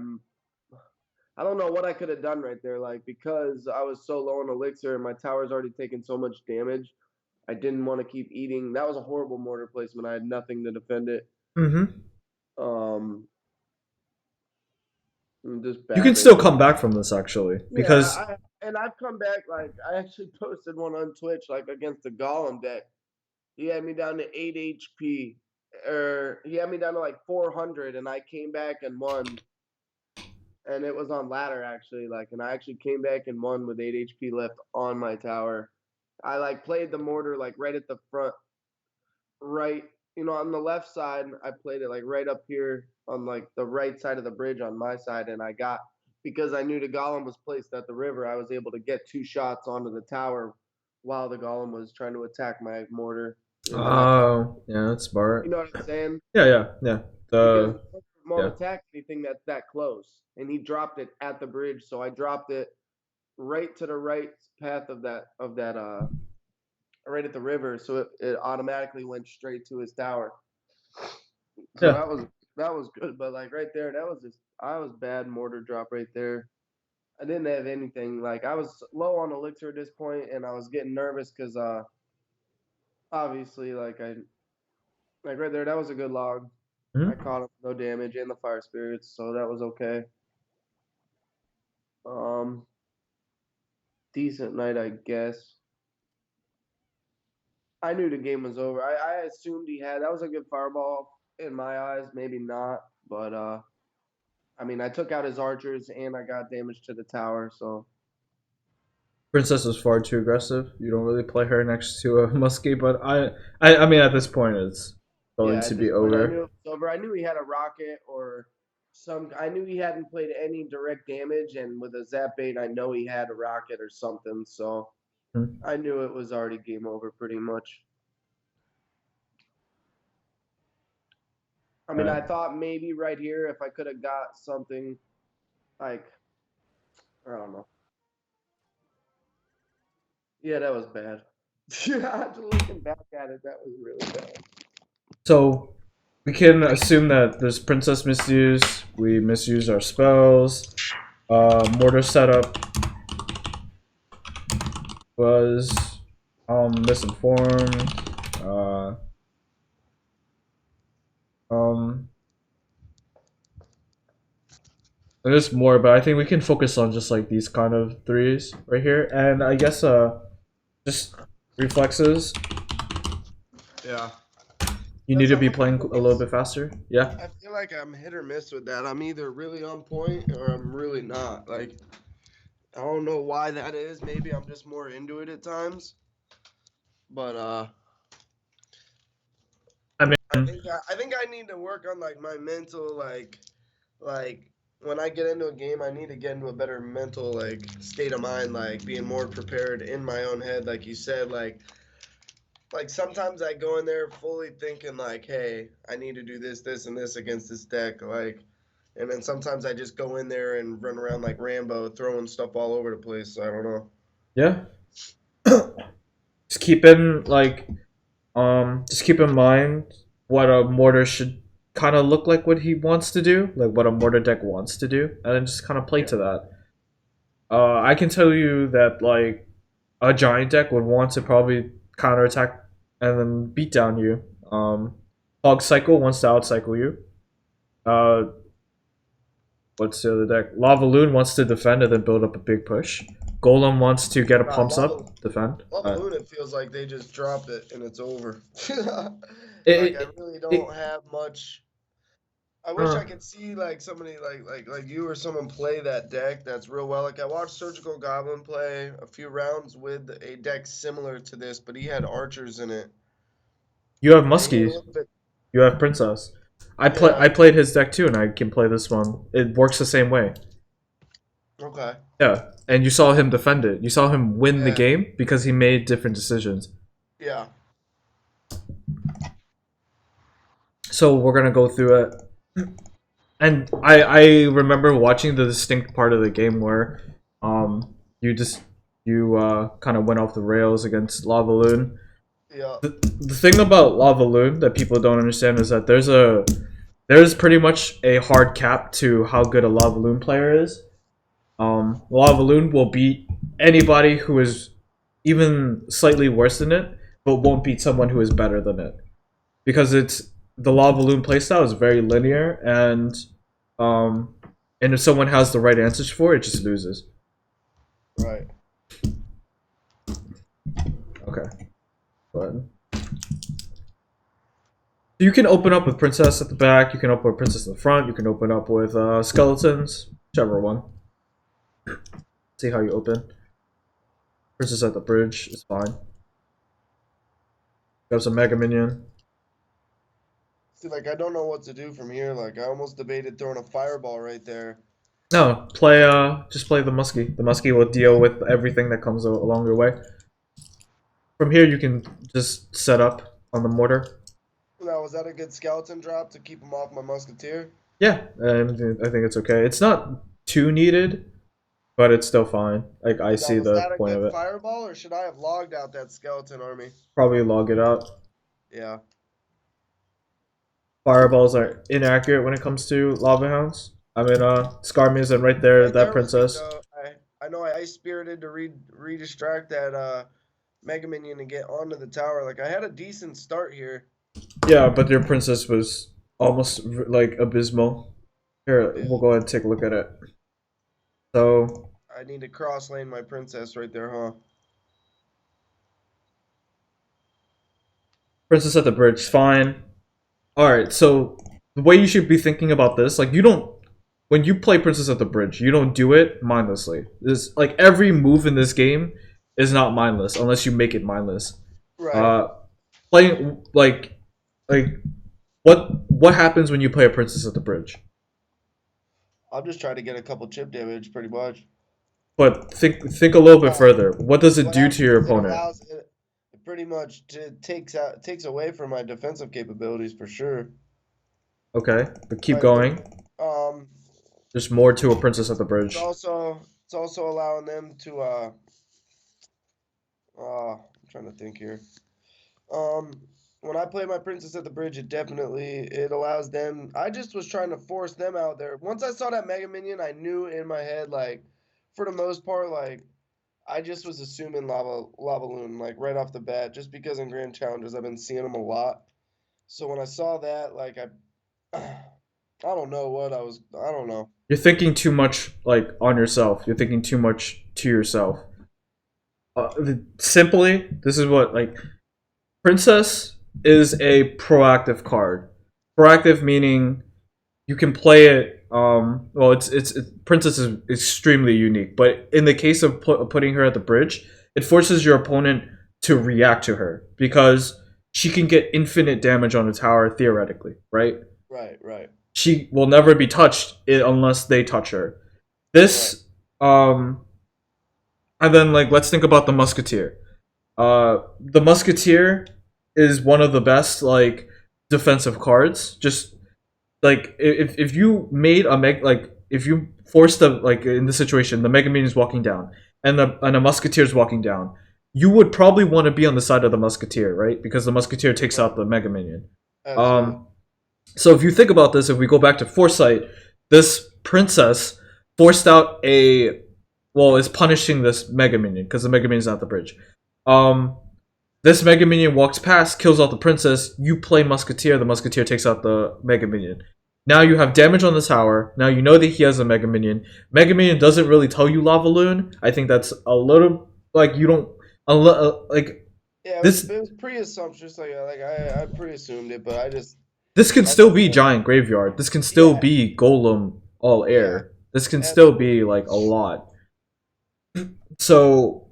I don't know what I could have done right there, like because I was so low on elixir and my tower's already taken so much damage. I didn't want to keep eating. That was a horrible mortar placement. I had nothing to defend it. Mm-hmm. Um, just You bad can right still there. come back from this actually, Yeah, because and I've come back. Like I actually posted one on Twitch, like against the Golem deck. He had me down to 8 HP, or he had me down to like 400, and I came back and won. And it was on ladder actually, like, and I actually came back and won with 8 HP left on my tower. I like played the mortar like right at the front, right, on the left side. I played it like right up here on like the right side of the bridge on my side, and I got because I knew the golem was placed at the river. I was able to get 2 shots onto the tower while the golem was trying to attack my mortar, and then I, oh yeah, that's you smart. know what I'm saying? Yeah, yeah, yeah. Because The won't yeah, attack anything that's that close, and he dropped it at the bridge, so I dropped it right to the right path of that right at the river, so it automatically went straight to his tower. So yeah. that was good, but like right there, that was just I was bad mortar drop right there. I didn't have anything. Like I was low on elixir at this point, and I was getting nervous because obviously like I like right there that was a good log. I Mhm. caught him no damage and the fire spirits, so that was okay. Um, Decent night, I guess. I knew the game was over. I assumed he had. That was a good fireball in my eyes. Maybe not, but I mean, I took out his archers and I got damage to the tower. So Princess is far too aggressive. You don't really play her next to a muskie, but I mean, at this point, it's going yeah, to at be this point, I knew over. it was over. I knew he had a rocket or some. I knew he hadn't played any direct damage, and with a zap bait, I know he had a rocket or something. So Mhm. I knew it was already game over pretty much. I All mean, right. I thought maybe right here if I could have got something like I don't know. Yeah, that was bad. Yeah, looking back at it, that was really bad. So we can assume that there's princess misuse. We misuse our spells. Mortar setup was misinformed. Uh, um, there's more, but I think we can focus on just like these kind of threes right here, and I guess just reflexes. Yeah, You need that's to be I'm hit playing or a little miss. bit faster. Yeah. I feel like I'm hit or miss with that. I'm either really on point or I'm really not. Like I don't know why that is. Maybe I'm just more into it at times. But I I mean, think I think I need to work on like my mental like when I get into a game, I need to get into a better mental like state of mind, like being more prepared in my own head, like you said, like sometimes I go in there fully thinking like, hey, I need to do this, this, and this against this deck, like, and then sometimes I just go in there and run around like Rambo, throwing stuff all over the place. So I don't know. yeah. Just keep in like just keep in mind what a mortar should kind of look like, what he wants to do, like what a mortar deck wants to do, and then just kind of play Yeah. to that. I can tell you that like a giant deck would want to probably counterattack and then beat down you. Hog Cycle wants to outcycle you. Uh, what's the other deck? Lavaloon wants to defend and then build up a big push. Golem wants to get a Nah, pumps up, defend. Lavaloon, it feels like they just drop it and it's over. Like I It, really it, don't have much. I wish uh, I could see like somebody like you or someone play that deck that's real well. Like I watched Surgical Goblin play a few rounds with a deck similar to this, but he had archers in it, you have and he had a Muskie. little bit. You have Princess. Yeah. I played his deck too, and I can play this one. It works the same way. Okay. Yeah, and you saw him defend it. You saw him win the Yeah. game because he made different decisions. Yeah. So we're gonna go through it, and I remember watching the distinct part of the game where you just you kind of went off the rails against Lavaloon. Yeah. The thing about Lavaloon that people don't understand is that there's pretty much a hard cap to how good a Lavaloon player is. Lavaloon will beat anybody who is even slightly worse than it, but won't beat someone who is better than it because it's the Lavaloon playstyle is very linear, um, and if someone has the right answers for it, it just loses. Right. Okay, but you can open up with princess at the back. You can open with princess in the front. You can open up with skeletons, whichever one. See how you open. Princess at the bridge is fine. Got some mega minion. See, like I don't know what to do from here. Like I almost debated throwing a fireball right there. No, just play the muskie. The muskie will deal with everything that comes along your way. From here, you can just set up on the mortar. Now, was that a good skeleton drop to keep him off my musketeer? Yeah, and I think it's okay. It's not too needed, but it's still fine. Like I Now, see was the that a point good of it. fireball, or should I have logged out that skeleton army? Probably log it out. Yeah. Fireballs are inaccurate when it comes to lava hounds. I mean, Scar isn't right there. Right That there was good princess. though. I know I ice spirited to re-distract that Mega Minion to get onto the tower. Like I had a decent start here. Yeah, but your princess was almost like abysmal. Here, Yeah. we'll go ahead and take a look at it. So, I need to cross lane my princess right there, huh? Princess at the Bridge, fine. Alright, so the way you should be thinking about this, like, you don't. When you play Princess at the Bridge, you don't do it mindlessly. This, like, every move in this game is not mindless unless you make it mindless. Right. Uh, playing, like, what happens when you play a Princess at the Bridge? I'm just trying to get a couple chip damage, pretty much. But think a little bit Uh, further. What does it what do to happens your is it opponent? allows it pretty much takes away from my defensive capabilities for sure. Okay, but keep Like going. um, There's more to a Princess at the it's Bridge. also allowing them to I'm trying to think here. Um, when I play my Princess at the Bridge, it allows them. I just was trying to force them out there. Once I saw that Mega Minion, I knew in my head, like, for the most part, like, I just was assuming Lavaloon, like, right off the bat, just because in Grand Challenges I've been seeing them a lot. So when I saw that, like, I don't know what I was. I don't know. You're thinking too much, like, on yourself. You're thinking too much to yourself. Simply, this is what, like, Princess is a proactive card. Proactive meaning you can play it. Well, Princess is extremely unique, but in the case of putting her at the bridge, it forces your opponent to react to her because she can get infinite damage on the tower theoretically, right? Right, right, She will never be touched unless they touch her. right, This, and then, like, let's think about the Musketeer. The Musketeer is one of the best, like, defensive cards. Just like, if you made a if you forced a, like, in this situation, the Mega Minion is walking down and a Musketeer is walking down, you would probably want to be on the side of the Musketeer, right? Because the Musketeer takes right. out the Mega Minion. Absolutely. Um, so if you think about this, if we go back to Foresight, this princess forced out a, well, is punishing this Mega Minion because the Mega Minion is not the bridge. Um, this Mega Minion walks past, kills out the princess. You play Musketeer. The Musketeer takes out the Mega Minion. Now you have damage on the tower. Now you know that he has a Mega Minion. Mega Minion doesn't really tell you Lavaloon. I think that's a little, like, you don't, like, Yeah, this. it was pre-assumptions. I pre-assumed it, but This can I still just be wanted. Giant Graveyard. This can still Yeah, be Golem All yeah, Air. This can still be, absolutely. like, a lot. So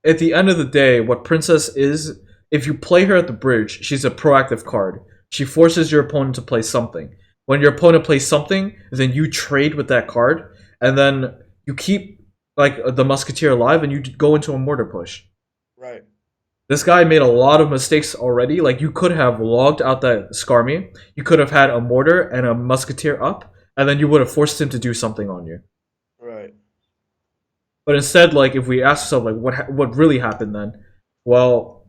at the end of the day, what Princess is, if you play her at the bridge, she's a proactive card. She forces your opponent to play something. When your opponent plays something, then you trade with that card, and then you keep, like, the Musketeer alive, and you go into a Mortar push. Right, This guy made a lot of mistakes already. Like, you could have logged out that Skarmy, you could have had a Mortar and a Musketeer up, and then you would have forced him to do something on you. right. But instead, like, if we ask ourselves, like, what really happened then? Well,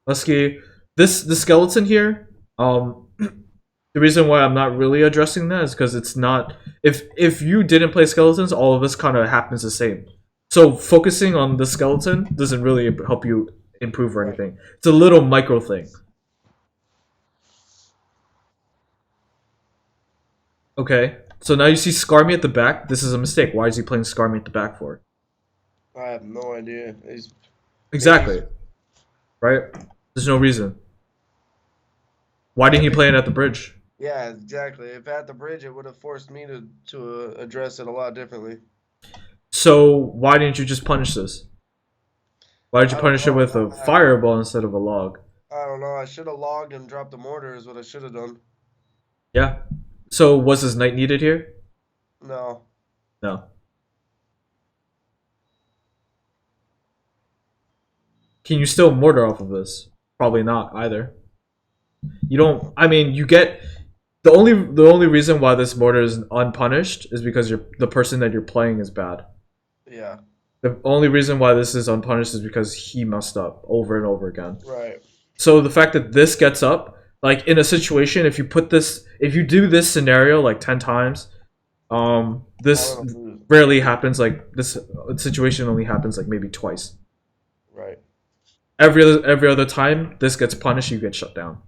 Husky, the skeleton here, the reason why I'm not really addressing that is because it's not. If you didn't play skeletons, all of this kind of happens the same. So focusing on the skeleton doesn't really help you improve or Right. anything. It's a little micro thing. Okay, so now you see Skarmy at the back. This is a mistake. Why is he playing Skarmy at the back for? I have no idea. Maybe he's. Exactly, right? There's no reason. Why I didn't he think. play it at the bridge? Yeah, exactly. If at the bridge, it would have forced me to address it a lot differently. So why didn't you just punish this? Why did you I don't punish it know. with a fireball instead of a log? I don't know. I should have logged and dropped the mortar. Is what I should have done. Yeah. So was his knight needed here? No. No. Can you still mortar off of this? Probably not either. You don't. No. I mean, you get the only reason why this mortar is unpunished is because the person that you're playing is bad. Yeah. The only reason why this is unpunished is because he messed up over and over again. Right. So the fact that this gets up, like, in a situation, if you do this scenario like 10 times, this I'm gonna lose. rarely happens. Like, this situation only happens like maybe twice. Right. Every other time, this gets punished, you get shut down.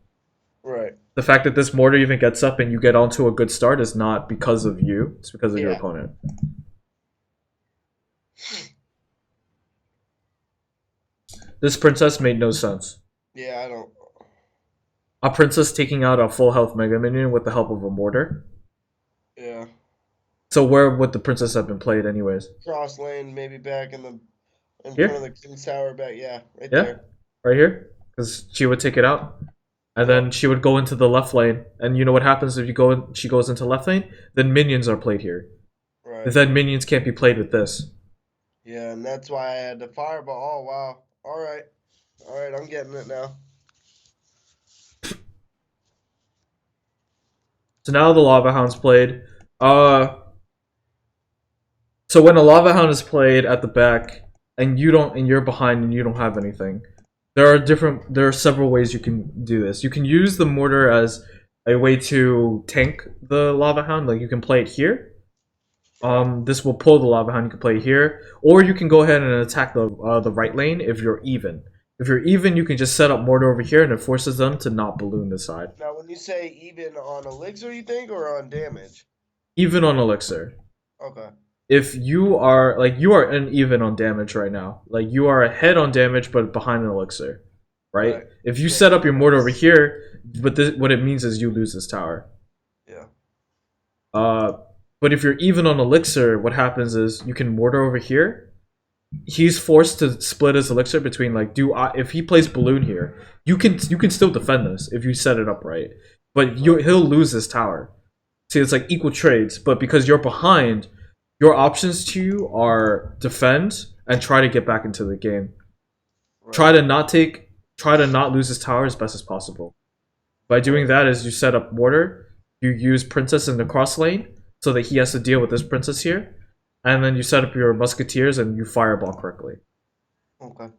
Right. The fact that this mortar even gets up and you get onto a good start is not because of you. It's because of your Yeah. opponent. This princess made no sense. Yeah, I don't. A princess taking out a full health Mega Minion with the help of a mortar. Yeah. So where would the princess have been played anyways? Cross lane, maybe back in front of Here? the King's Tower back. Yeah, right Yeah? there. Right here? Because she would take it out. And Yep. then she would go into the left lane. And you know what happens if you go in, she goes into left lane? Then minions are played here. Right. Then minions can't be played with this. Yeah, and that's why I had the fireball. Oh wow. All right. All right, I'm getting it now. So now the Lava Hound's played. So when a Lava Hound is played at the back and you're behind and you don't have anything, there are several ways you can do this. You can use the mortar as a way to tank the Lava Hound, like you can play it here. Right. This will pull the Lava Hound, you can play it here. Or you can go ahead and attack the right lane if you're even. If you're even, you can just set up mortar over here and it forces them to not balloon this side. Now, when you say even on elixir, you think, or on damage? Even on Elixir. Okay. If you are uneven on damage right now, like you are ahead on damage but behind an elixir, right? Right. If you Yeah, set up your mortar over here, but what it means is you lose this tower. Yeah. uh but if you're even on elixir, what happens is you can mortar over here. He's forced to split his elixir between, like, if he plays balloon here, you can still defend this if you set it up right, but he'll lose this tower. See, it's like equal trades, but because you're behind, your options to you are defend and try to get back into the game. Right. Try to not lose his tower as best as possible. By doing that is you set up mortar, you use princess in the cross lane so that he has to deal with this princess here, and then you set up your musketeers and you fireball correctly. Okay.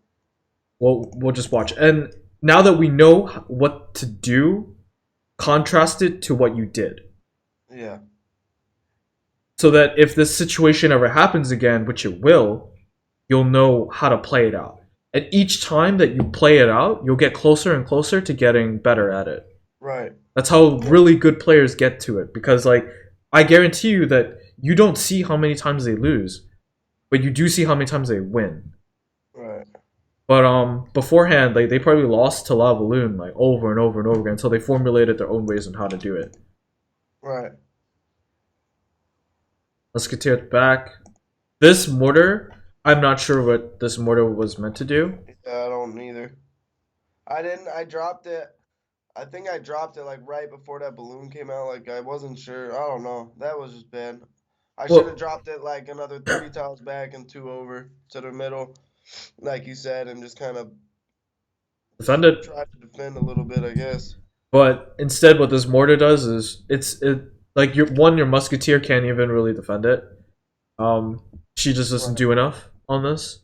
We'll just watch. And now that we know what to do, contrast it to what you did. Yeah. So that if this situation ever happens again, which it will, you'll know how to play it out. And each time that you play it out, you'll get closer and closer to getting better at it. Right. That's how really good players get to it. Because, like, I guarantee you that you don't see how many times they lose, but you do see how many times they win. Right. But beforehand, like, they probably lost to Lavaloon like over and over and over again until they formulated their own ways on how to do it. Right. Let's get to it back. This mortar, I'm not sure what this mortar was meant to do. Yeah, I don't either. I didn't. I dropped it. I think I dropped it like right before that balloon came out. Like I wasn't sure. I don't know. That was just bad. I should have Well, dropped it like another 3 tiles back and 2 over to the middle, like you said, and just kind of defend it. tried to defend a little bit, I guess. But instead, what this mortar does is like your musketeer can't even really defend it. She just doesn't Right. do enough on this.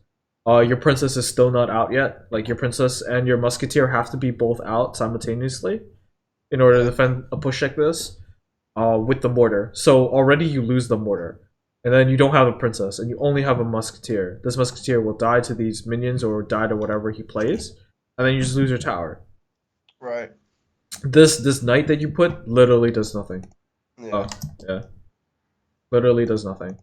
Your princess is still not out yet. Like, your princess and your musketeer have to be both out simultaneously in order to Yeah. defend a push like this. With the mortar, so already you lose the mortar, and then you don't have a princess, and you only have a musketeer. This musketeer will die to these minions or die to whatever he plays, and then you just lose your tower. Right. This knight that you put literally does nothing. Yeah. Yeah, literally does nothing.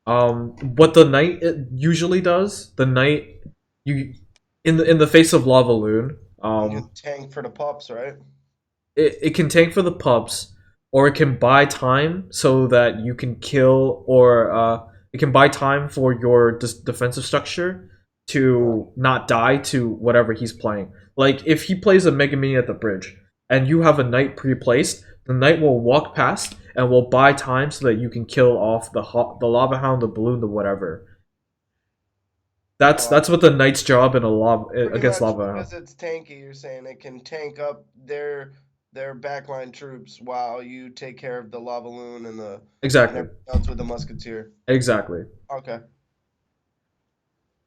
What the knight it usually does, the knight you in the face of Lavaloon, You can tank for the pups, right? it can tank for the pups, or it can buy time so that you can kill, or it can buy time for your defensive structure to not die to whatever he's playing. Like, if he plays a Mega Minion at the bridge and you have a knight pre-placed, the knight will walk past and will buy time so that you can kill off the Lava Hound, the balloon, the whatever. That's what the knight's job in a lava Pretty against much Lava Hound. because it's tanky, you're saying it can tank up their backline troops while you take care of the Lavaloon and Exactly, everything else with the musketeer. exactly. Okay.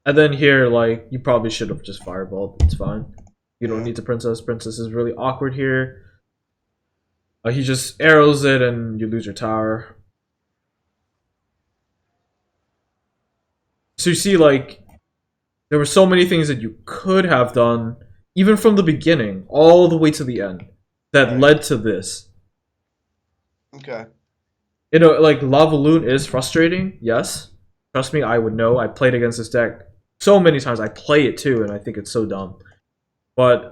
And then here, like, you probably should have just fireballed. It's fine. You don't Yeah. need the princess. Princess is really awkward here. He just arrows it and you lose your tower. So you see, like, there were so many things that you could have done even from the beginning all the way to the end, that Right. led to this. Okay. You know, like Lavaloon is frustrating. Yes, trust me, I would know. I played against this deck so many times. I play it too, and I think it's so dumb. But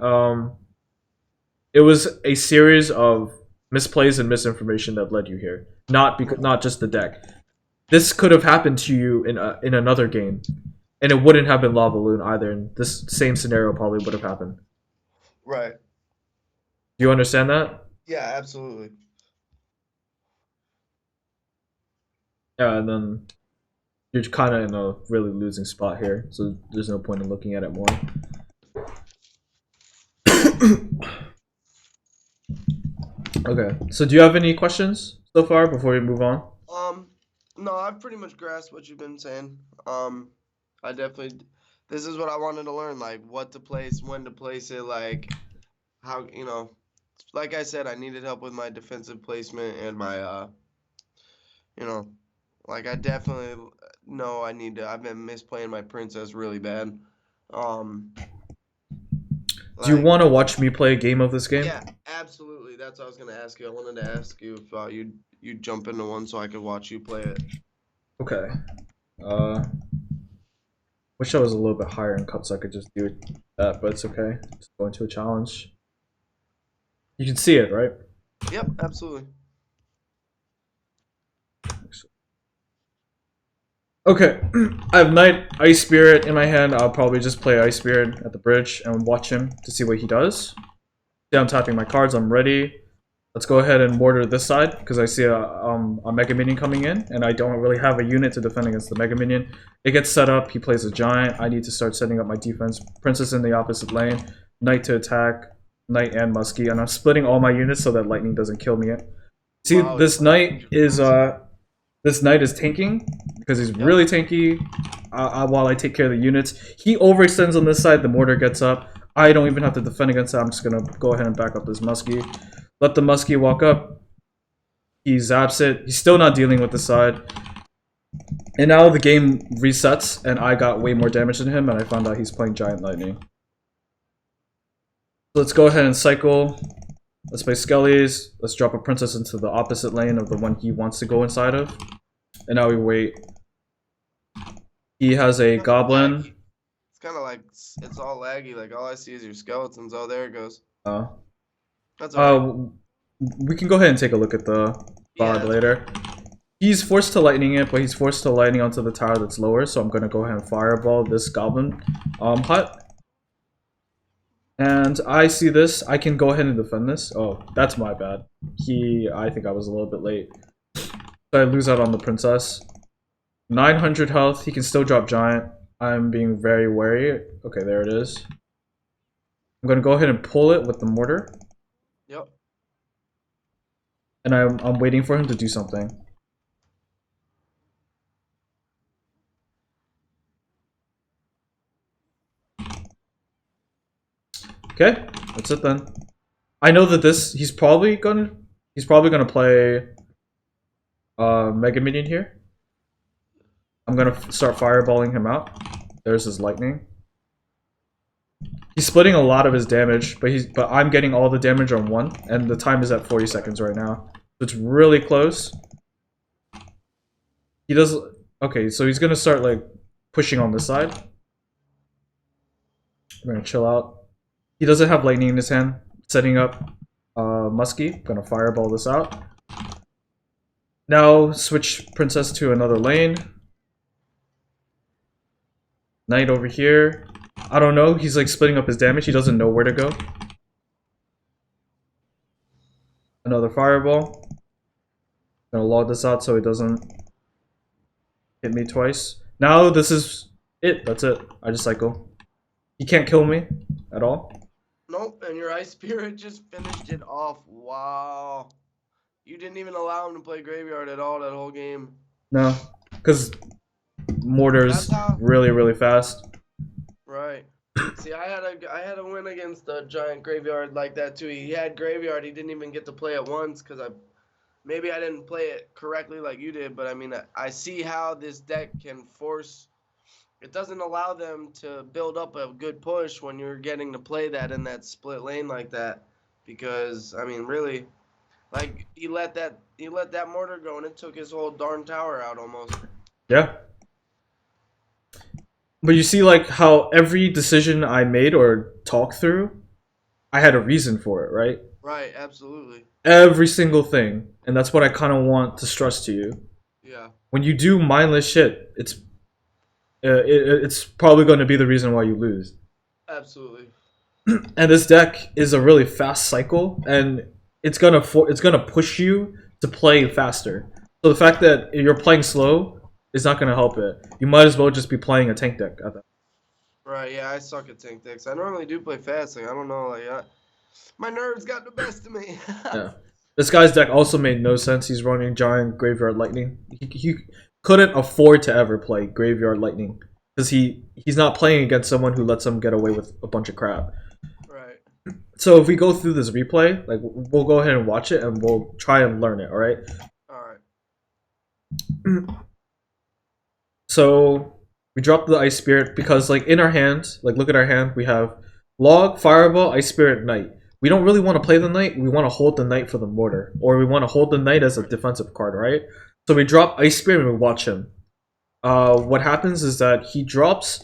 it was a series of misplays and misinformation that led you here. Not just the deck. This could have happened to you in another game, and it wouldn't have been Lavaloon either. And this same scenario probably would have happened. Right. Do you understand that? Yeah, absolutely. Yeah, and then you're kind of in a really losing spot here, so there's no point in looking at it more. Okay, so do you have any questions so far before we move on? Um, no, I've pretty much grasped what you've been saying. I definitely, this is what I wanted to learn, like what to place, when to place it, like how, like I said, I needed help with my defensive placement and my, you know, like I definitely know I've been misplaying my princess really bad. Um, Do you like, want to watch me play a game of this game? yeah, absolutely. That's what I was gonna ask you. I wanted to ask you if you'd jump into one so I could watch you play it. Okay. Uh, wish I was a little bit higher in cup so I could just do that, but it's okay. Just go into a challenge. You can see it, right? Yep, absolutely. Okay, I have Knight Ice Spirit in my hand. I'll probably just play Ice Spirit at the bridge and watch him to see what he does. Yeah, I'm tapping my cards. I'm ready. Let's go ahead and mortar this side because I see a Mega Minion coming in, and I don't really have a unit to defend against the Mega Minion. It gets set up. He plays a Giant. I need to start setting up my defense. Princess in the opposite lane. Knight to attack. Knight and Muskie, and I'm splitting all my units so that Lightning doesn't kill me. See, Wow, this Knight is tanking because he's Yep. really tanky. While I take care of the units, he overextends on this side. The mortar gets up. I don't even have to defend against that. I'm just gonna go ahead and back up this Muskie. Let the Muskie walk up. He zaps it. He's still not dealing with the side. And now the game resets, and I got way more damage than him, and I found out he's playing Giant Lightning. So let's go ahead and cycle. Let's play Skellies. Let's drop a Princess into the opposite lane of the one he wants to go inside of. And now we wait. He has a Goblin. It's kind of like it's all laggy. Like all I see is your skeletons. Oh, there it goes. Uh, That's alright. we can go ahead and take a look at the Yeah, VOD later. He's forced to lightning it, but he's forced to lightning onto the tower that's lower, so I'm gonna go ahead and fireball this Goblin hut. And I see this. I can go ahead and defend this. Oh, that's my bad. I think I was a little bit late. So I lose out on the Princess. 900 health. He can still drop Giant. I'm being very wary. Okay, there it is. I'm gonna go ahead and pull it with the mortar. Yep. And I'm waiting for him to do something. Okay, that's it then. I know that he's probably gonna play Mega Minion here. I'm gonna start fireballing him out. There's his lightning. He's splitting a lot of his damage, but I'm getting all the damage on one, and the time is at 40 seconds right now. So it's really close. He does okay, so he's gonna start like pushing on this side. I'm gonna chill out. He doesn't have lightning in his hand. Setting up Muskie. Gonna fireball this out. Now switch Princess to another lane. Knight over here. I don't know. He's like splitting up his damage. He doesn't know where to go. Another fireball. Gonna log this out so it doesn't hit me twice. Now this is it. That's it. I just cycle. He can't kill me at all. Nope. And your ice spirit just finished it off. Wow. You didn't even allow him to play graveyard at all that whole game. No, because Mortar's really, really fast. Right. See, I had a win against a giant graveyard like that too. He had graveyard. He didn't even get to play it once because maybe I didn't play it correctly like you did. But I mean, I see how this deck can force it doesn't allow them to build up a good push when you're getting to play that in that split lane like that. Because I mean, really, like he let that mortar go and it took his whole darn tower out almost. Yeah. But you see, like, how every decision I made or talked through, I had a reason for it, right? Right, absolutely. Every single thing. And that's what I kind of want to stress to you. Yeah, When you do mindless shit, it's probably going to be the reason why you lose. absolutely. And this deck is a really fast cycle, and it's gonna push you to play faster. So the fact that you're playing slow is not gonna help it. You might as well just be playing a tank deck at that. Right, yeah, I suck at tank decks. I normally do play fast. Like I don't know, my nerves got the best of me. Yeah. This guy's deck also made no sense. He's running Giant Graveyard Lightning. He couldn't afford to ever play Graveyard Lightning because he's not playing against someone who lets him get away with a bunch of crap. Right. So if we go through this replay, like we'll go ahead and watch it and we'll try and learn it. All right. All right. So we drop the Ice Spirit because, like, in our hand, like, look at our hand. We have Log, Fireball, Ice Spirit, Knight. We don't really want to play the Knight. We want to hold the Knight for the Mortar, or we want to hold the Knight as a defensive card, right? So we drop Ice Spirit and we watch him. What happens is that he drops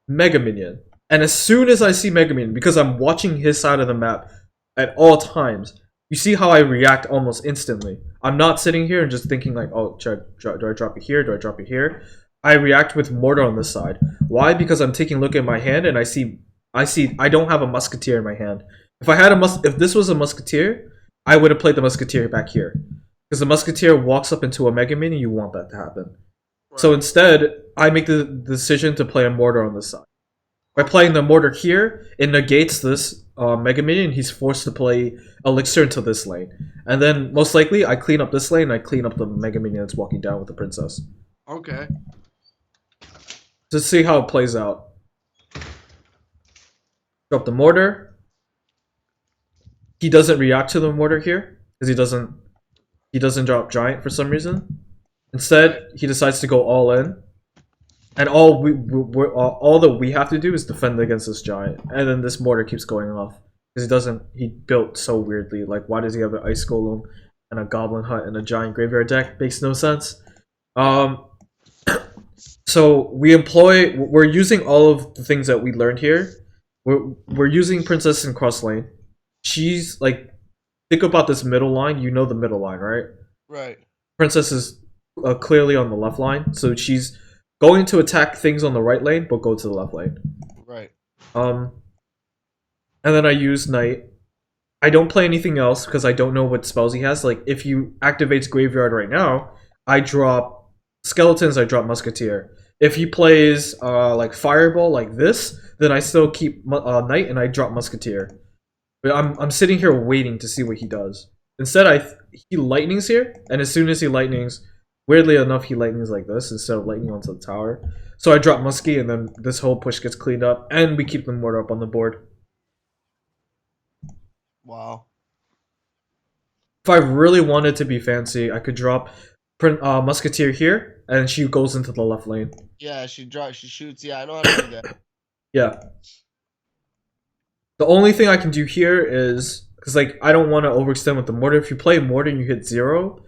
Mega Minion, and as soon as I see Mega Minion, because I'm watching his side of the map at all times, you see how I react almost instantly. I'm not sitting here and just thinking like, oh, do I drop it here? Do I drop it here? I react with Mortar on this side. Why? Because I'm taking a look at my hand and I don't have a Musketeer in my hand. If this was a Musketeer, I would have played the Musketeer back here. Because the Musketeer walks up into a Mega Minion, you want that to happen. So Right. instead, I make the decision to play a Mortar on this side. By playing the Mortar here, it negates this Mega Minion. He's forced to play Elixir into this lane. And then, most likely, I clean up this lane and I clean up the Mega Minion that's walking down with the Princess. Okay. To see how it plays out. Drop the Mortar. He doesn't react to the Mortar here, because he doesn't drop Giant for some reason. Instead, Right. he decides to go all in. And all that we have to do is defend against this Giant. And then this Mortar keeps going off. Because he built so weirdly. Like, why does he have an Ice Golem and a Goblin Hut and a Giant Graveyard deck? Makes no sense. So we're using all of the things that we learned here. We're using Princess in cross lane. She's like, think about this middle line. You know the middle line, right? Right. Princess is clearly on the left line, so she's going to attack things on the right lane, but go to the left lane. Right. Um, and then I use Knight. I don't play anything else because I don't know what spells he has. Like, if he activates Graveyard right now, I drop Skeletons, I drop Musketeer. If he plays like Fireball like this, then I still keep Knight and I drop Musketeer. But I'm sitting here waiting to see what he does. Instead, he lightnings here, and as soon as he lightnings, weirdly enough, he lightnings like this instead of lightning onto the tower. So I drop Muskie, and then this whole push gets cleaned up, and we keep the Mortar up on the board. Wow. If I really wanted to be fancy, I could drop Musketeer here, and she goes into the left lane. Yeah, she shoots. Yeah, I know how to do that. Yeah. The only thing I can do here is because, like, I don't want to overextend with the Mortar. If you play Mortar and you hit 0,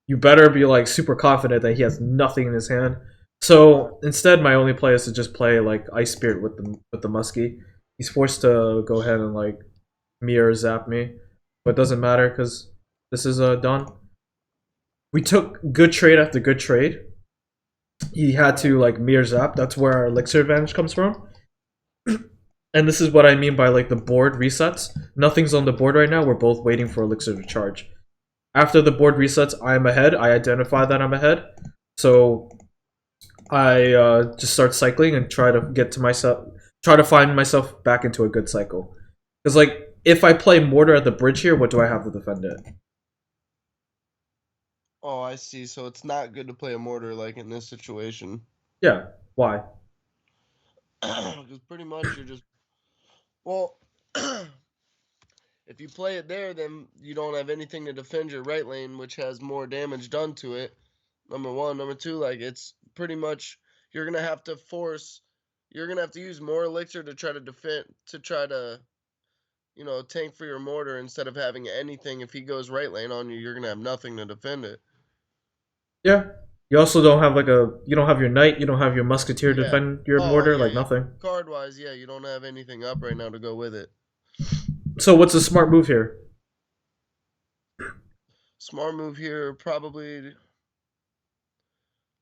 you better be like super confident that he has nothing in his hand. So instead, my only play is to just play like Ice Spirit with the Muskie. He's forced to go ahead and like mirror zap me, but it doesn't matter because this is done. We took good trade after good trade. He had to like mirror zap. That's where our elixir advantage comes from. And this is what I mean by like the board resets. Nothing's on the board right now. We're both waiting for elixir to charge. After the board resets, I am ahead. I identify that I'm ahead. So I just start cycling and try to find myself back into a good cycle. Because like if I play Mortar at the bridge here, what do I have to defend it? Oh, I see. So it's not good to play a mortar like in this situation. Yeah. Why? Because pretty much you're just well. If you play it there, then you don't have anything to defend your right lane, which has more damage done to it. Number one, number two, like it's pretty much you're gonna have to force. You're gonna have to use more elixir to try to defend to try to tank for your mortar instead of having anything. If he goes right lane on you, you're gonna have nothing to defend it. Yeah. You also don't have you don't have your knight, you don't have your musketeer to Yeah. defend your Oh mortar, yeah, like yeah. nothing. Card wise, yeah, you don't have anything up right now to go with it. So what's a smart move here? Smart move here, probably.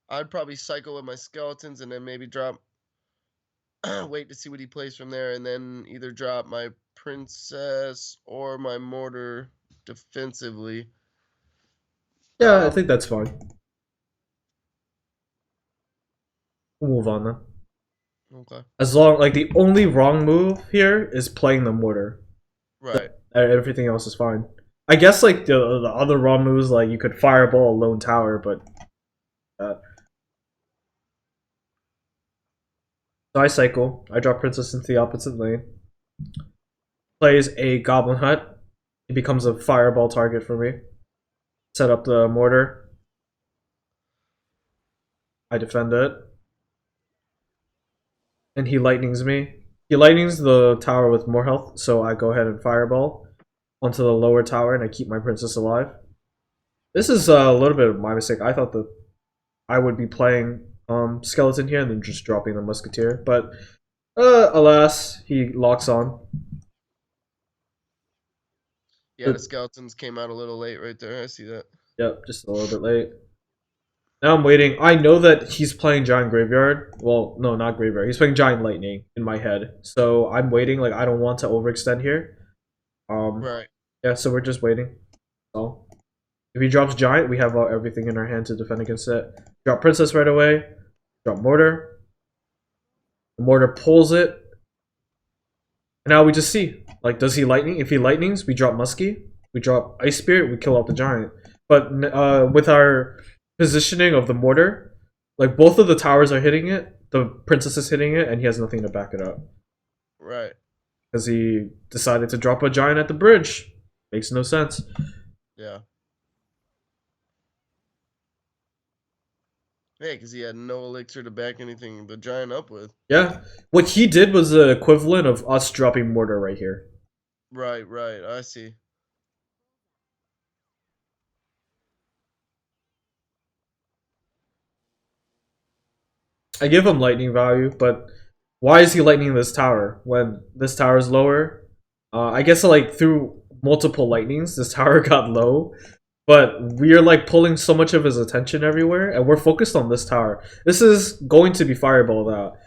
I'd probably cycle with my skeletons and then maybe drop. Wait to see what he plays from there, and then either drop my princess or my mortar defensively. Yeah, I think that's fine. We'll move on then. Okay. As long like the only wrong move here is playing the mortar. Right. Everything else is fine. I guess like the other wrong moves, like you could fireball a lone tower, but uh, so I cycle. I drop princess into the opposite lane. Plays a goblin hut. It becomes a fireball target for me. Set up the mortar. I defend it, and he lightnings me. He lightnings the tower with more health, so I go ahead and fireball onto the lower tower, and I keep my princess alive. This is a little bit of my mistake. I thought that I would be playing skeleton here and then just dropping the musketeer, but alas, he locks on. Yeah, the skeletons came out a little late right there. I see that. Yep, just a little bit late. Now I'm waiting. I know that he's playing Giant Graveyard. Well, no, not Graveyard. He's playing Giant Lightning in my head. So I'm waiting. Like I don't want to overextend here. Right. Yeah. So we're just waiting. So if he drops Giant, we have everything in our hand to defend against it. Drop Princess right away. Drop Mortar. The Mortar pulls it. And now we just see. Like, does he lightning? If he lightnings, we drop Muskie. We drop Ice Spirit. We kill out the Giant. But with our positioning of the Mortar, like both of the towers are hitting it. The Princess is hitting it, and he has nothing to back it up. Right. Because he decided to drop a Giant at the bridge. Makes no sense. Yeah. Yeah, because he had no elixir to back anything the giant up with. Yeah. What he did was the equivalent of us dropping Mortar right here. Right, right. I see. I give him lightning value, but why is he lightning this tower when this tower is lower? I guess like through multiple lightnings, this tower got low, but we're like pulling so much of his attention everywhere, and we're focused on this tower. This is going to be fireballed out.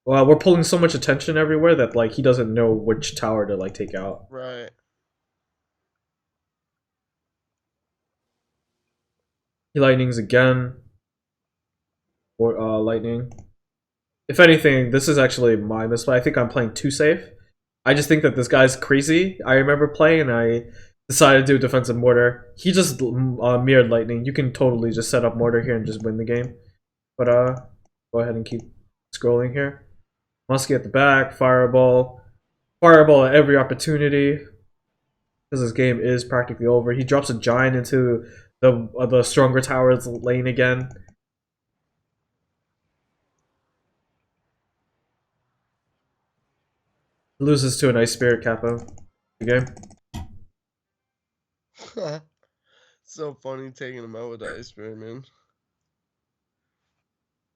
Well, we're pulling so much attention everywhere that like he doesn't know which tower to like take out. Right. He lightnings again, or lightning. If anything, this is actually my misplay. I think I'm playing too safe. I just think that this guy's crazy. I remember playing and I decided to do defensive mortar. He just mirrored lightning. You can totally just set up mortar here and just win the game. But go ahead and keep scrolling here. Muskie at the back, fireball. Fireball at every opportunity. Because this game is practically over. He drops a giant into the stronger tower's lane again. Loses to an Ice Spirit Capo. The game. So funny taking him out with the ice spirit, man.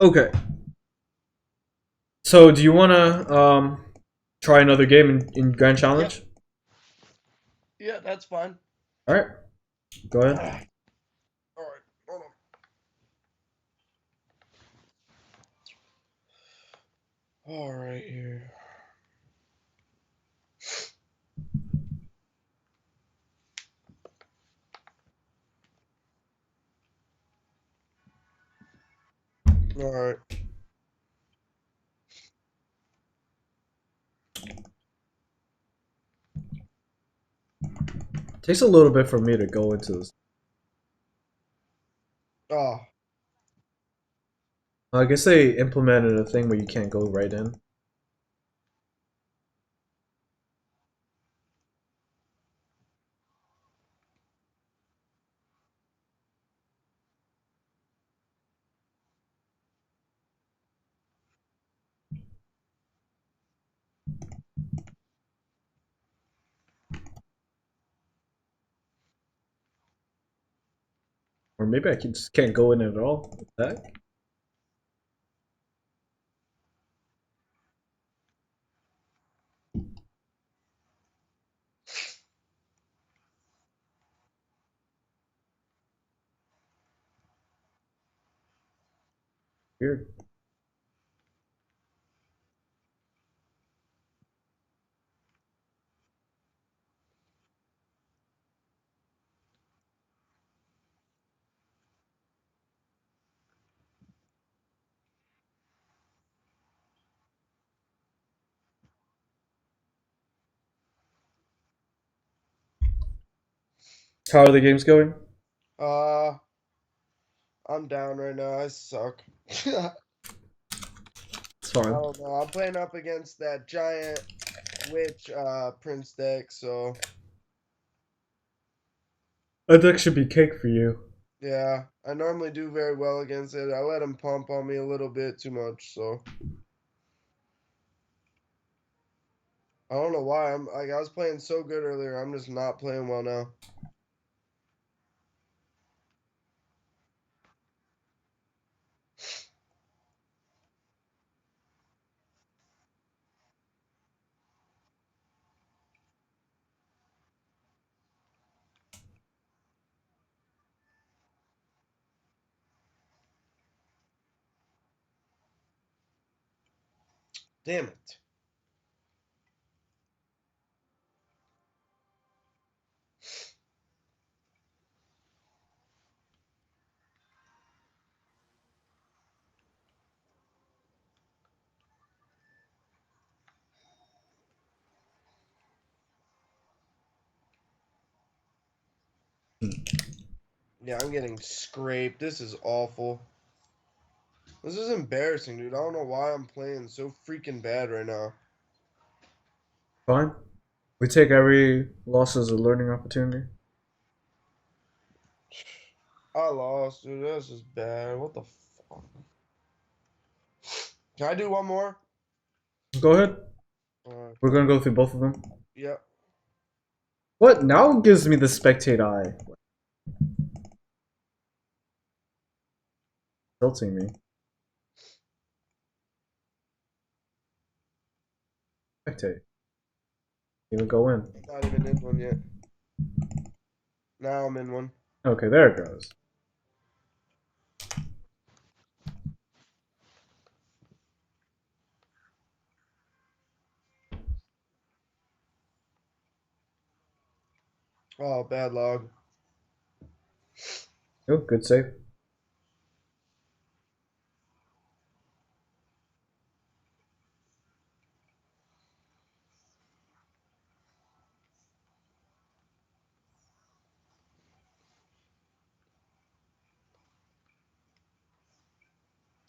Okay. So do you wanna try another game in Grand Yep. Challenge? Yeah, that's fine. Alright. Go ahead. All right. Hold on. All right, here. All right. Takes a little bit for me to go into this. Oh, I guess they implemented a thing where you can't go right in. Or maybe I just can't go in at all. That weird. How are the games going? Uh, I'm down right now. I suck. I It's fine. don't know. I'm playing up against that giant witch prince deck, so A deck should be cake for you. yeah. I normally do very well against it. I let him pump on me a little bit too much, so I don't know why. I'm like I was playing so good earlier. I'm just not playing well now. Damn it. Yeah, I'm getting scraped. This is awful. This is embarrassing, dude. I don't know why I'm playing so freaking bad right now. Fine. We take every loss as a learning opportunity. I lost, dude. This is bad. What the fuck? Can I do one more? Go ahead. We're Cool. gonna go through both of them. Yep. What now gives me the spectate eye? Tilting me. Spectate. Even go in. Not even in one yet. Now I'm in one. Okay, there it goes. Oh, bad log. Oh, good save.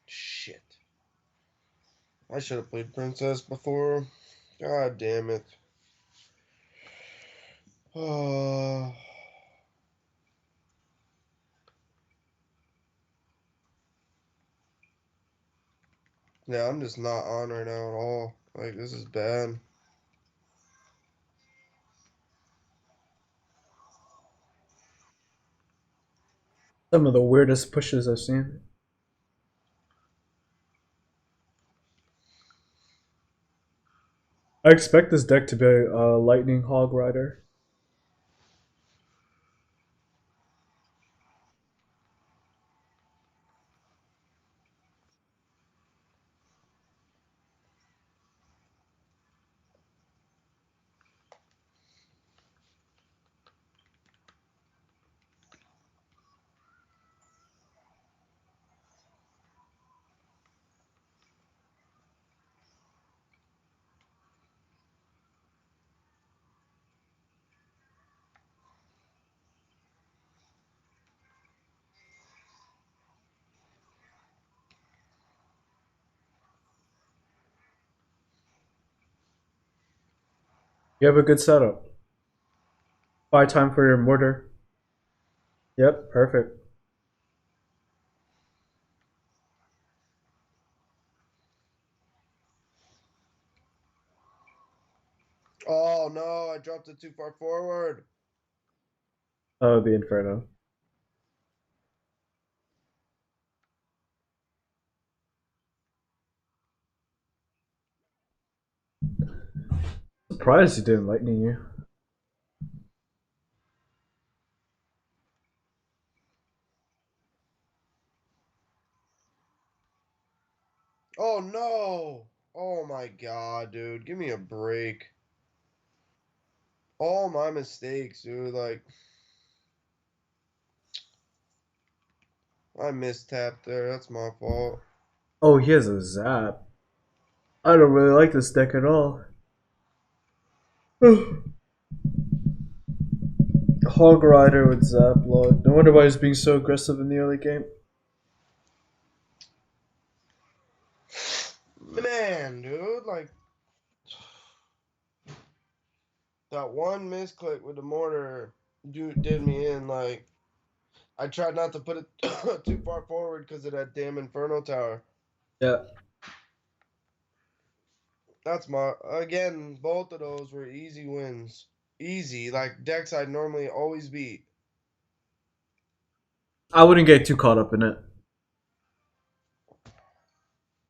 Shit. I should have played Princess before. God damn it. Oh. Yeah, I'm just not on right now at all. Like, this is bad. Some of the weirdest pushes I've seen. I expect this deck to be a Lightning Hog Rider. You have a good setup. Buy time for your mortar. Yep, perfect. Oh, no. I dropped it too far forward. That would be Inferno. surprised he didn't lightning you. Oh no! Oh my god, dude. Give me a break. All my mistakes, dude. Like, I mistapped there. That's my fault. Oh, he has a zap. I don't really like this deck at all. Hog Rider with zap log. No wonder why he's being so aggressive in the early game. Man, dude. Like, that one misclick with the mortar dude did me in. Like, I tried not to put it too far forward because of that damn Inferno Tower. Yeah. That's my again. Both of those were easy wins. Easy, like decks I'd normally always beat. I wouldn't get too caught up in it.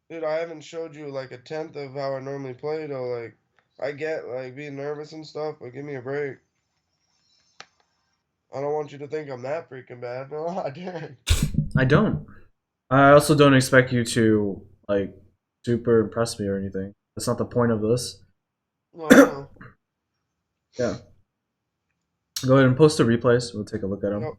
Dude, I haven't showed you like a tenth of how I normally play though. Like, I get like being nervous and stuff, but give me a break. I don't want you to think I'm that freaking bad. No, I didn't. I don't. I also don't expect you to, like, super impress me or anything. That's not the point of this. No, I know. Yeah. Go ahead and post the replays. We'll take a look at them. Yep.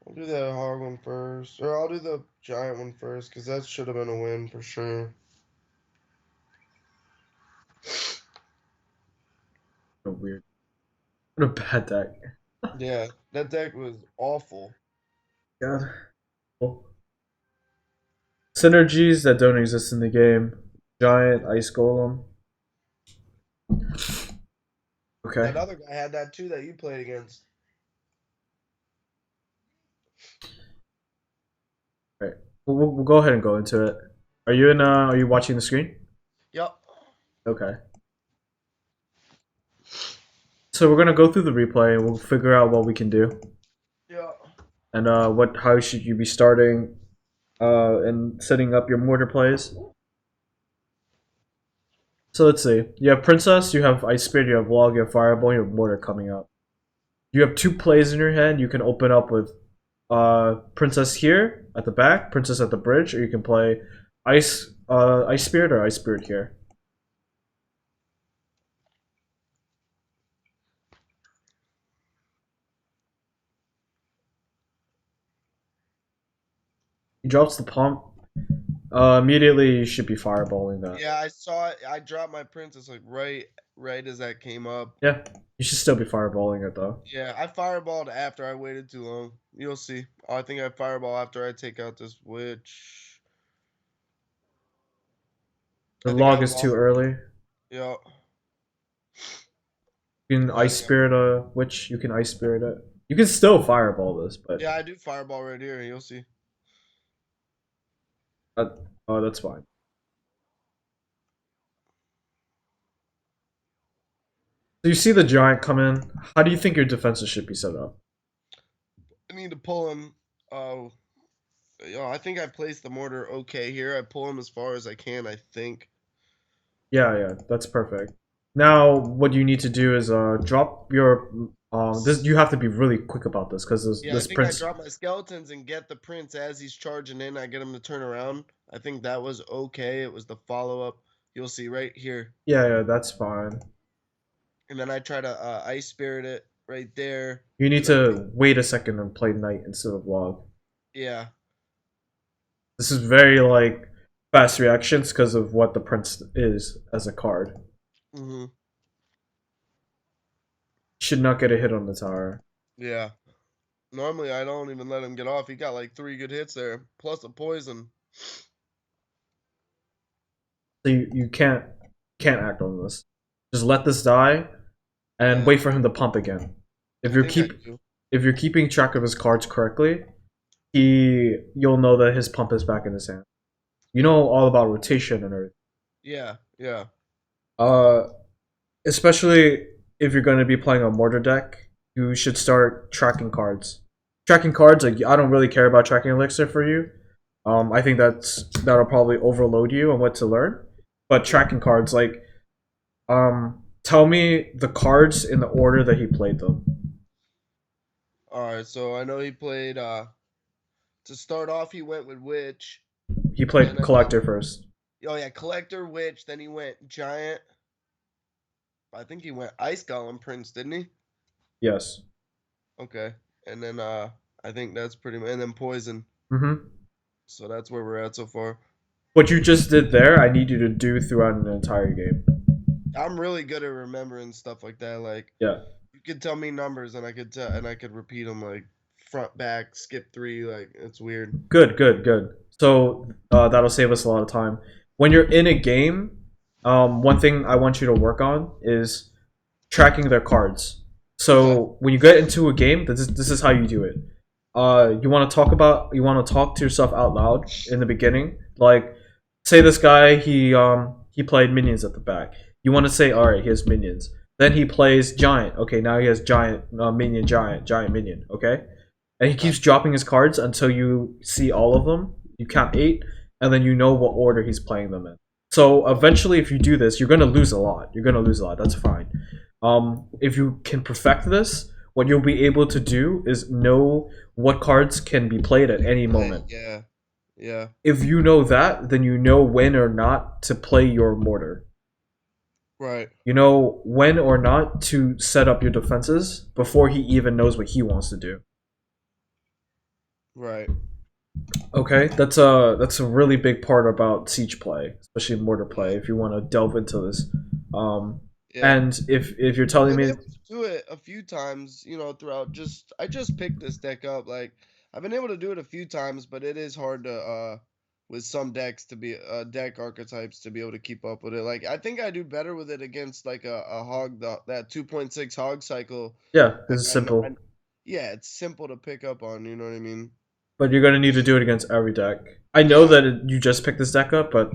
I'll do that hard one first, or I'll do the giant one first, because that should have been a win for sure. What a weird. What a bad deck. Yeah, that deck was awful. God. Cool. Synergies that don't exist in the game. Giant Ice Golem. Okay. That other guy had that too that you played against. Right. We'll go ahead and go into it. Are you in? Are you watching the screen? Yep. Okay. So we're gonna go through the replay and we'll figure out what we can do Yeah. and how should you be starting, and setting up your mortar plays. So let's see. You have Princess, you have Ice Spirit, you have Log, you have Fireball, you have Mortar coming up. You have two plays in your hand. You can open up with Princess here at the back, Princess at the bridge, or you can play Ice Spirit or Ice Spirit here. He drops the pump. Immediately you should be fireballing that. Yeah, I saw it. I dropped my princess like right as that came up. Yeah, you should still be fireballing it though. Yeah, I fireballed after I waited too long. You'll see. I think I fireball after I take out this witch. The I think I Log is too lost. early. Yeah. You can I Ice think Spirit a Witch. You can Ice Spirit it. You can still fireball this, but yeah, I do fireball right here. You'll see. oh, that's fine. So you see the giant come in. How do you think your defenses should be set up? I need to pull him. I think I placed the mortar okay here. I pull him as far as I can. I think. Yeah, that's perfect. Now, what you need to do is drop your this. You have to be really quick about this because Yeah, this I think I prince. drop my skeletons and get the prince as he's charging in. I get him to turn around. I think that was okay. It was the follow up. You'll see right here. Yeah, that's fine. And then I try to ice spirit it right there. You need And then to wait a second and play Knight instead of Log. yeah. This is very like fast reactions because of what the prince is as a card. Mm-hmm. Should not get a hit on the tower. Yeah. Normally I don't even let him get off. He got like 3 good hits there, plus a poison. So you can't act on this. Just let this die and Yeah. wait for him to pump again. If you're if you're keeping track of his cards correctly, you'll know that his pump is back in his hand. You know all about rotation and everything. Yeah. Uh, especially if you're going to be playing a mortar deck, you should start tracking cards. Tracking cards, like I don't really care about tracking elixir for you. I think that'll probably overload you on what to learn. But Yeah. tracking cards, like, tell me the cards in the order that he played them. All right. So I know he played. To start off, he went with Witch. He Then played collector first. oh yeah, Collector, Witch. Then he went Giant. I think he went Ice Golem Prince, didn't he? Yes. Okay. And then I think that's pretty much, and then Poison. Mm-hmm. So that's where we're at so far. What you just did there, I need you to do throughout an entire game. I'm really good at remembering stuff like that. Like Yeah. you could tell me numbers and I could tell and I could repeat them like front, back, skip three. Like it's weird. Good, good, good. So that'll save us a lot of time. When you're in a game, one thing I want you to work on is tracking their cards. Okay. So when you get into a game, this is how you do it. You want to talk to yourself out loud in the beginning. Like, say this guy he played minions at the back. You want to say, all right, he has minions. Then he plays giant. Okay, now he has giant minion, giant minion. Okay, and he Okay. keeps dropping his cards until you see all of them. You count 8, and then you know what order he's playing them in. So eventually, if you do this, you're gonna lose a lot. You're gonna lose a lot. That's fine. If you can perfect this, what you'll be able to do is know what cards can be played at any moment. Yeah. Yeah. If you know that, then you know when or not to play your mortar. Right. You know when or not to set up your defenses before he even knows what he wants to do. Right. Okay, that's a really big part about siege play, especially mortar Yeah. play. If you want to delve into this, um, Yeah. and if you're I've telling been me, able to do it a few times, throughout just I just picked this deck up. Like I've been able to do it a few times, but it is hard to with some decks to be deck archetypes to be able to keep up with it. Like I think I do better with it against like a hog that 2.6 hog cycle. yeah, Like this is simple, yeah, it's simple to pick up on, you know what I mean? but you're gonna need to do it against every deck. I know Yeah. that you just picked this deck up, but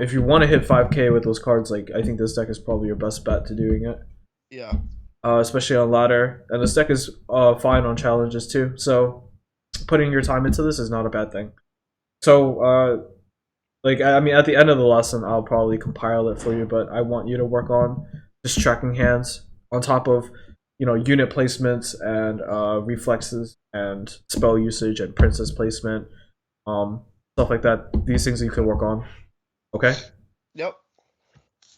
if you want to hit 5K with those cards, like I think this deck is probably your best bet to doing it, Yeah. especially on ladder. And this deck is fine on challenges too. So putting your time into this is not a bad thing. So like I mean, at the end of the lesson, I'll probably compile it for you, but I want you to work on just tracking hands on top of unit placements and reflexes and spell usage and princess placement, stuff like that. These things you can work on. Okay. Yep.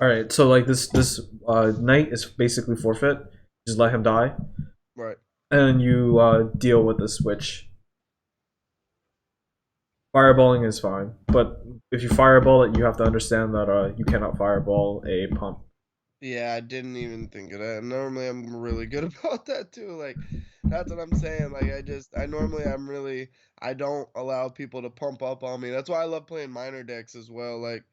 All right. So like this knight is basically forfeit. Just let him die, Right. and you deal with the switch. Fireballing is fine, but if you fireball it, you have to understand that you cannot fireball a pump. Yeah, I didn't even think of that. Normally, I'm really good about that too. Like, that's what I'm saying. Like, I normally, I don't allow people to pump up on me. That's why I love playing minor decks as well. Like,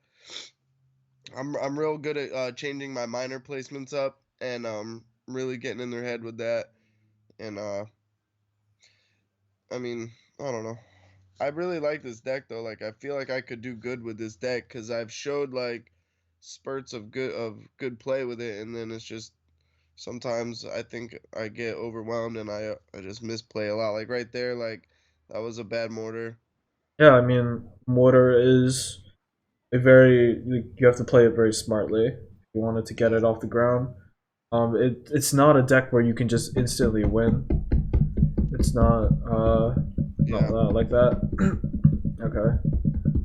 I'm real good at changing my minor placements up and really getting in their head with that. And I mean, I don't know. I really like this deck though. Like, I feel like I could do good with this deck because I've showed like spurts of good play with it, and then it's just sometimes I think I get overwhelmed and I just misplay a lot. Like right there, like that was a bad mortar. Yeah, I mean, mortar is a very you have to play it very smartly if you wanted to get Yeah, it off the ground. It's not a deck where you can just instantly win. It's not yeah, like that. Okay.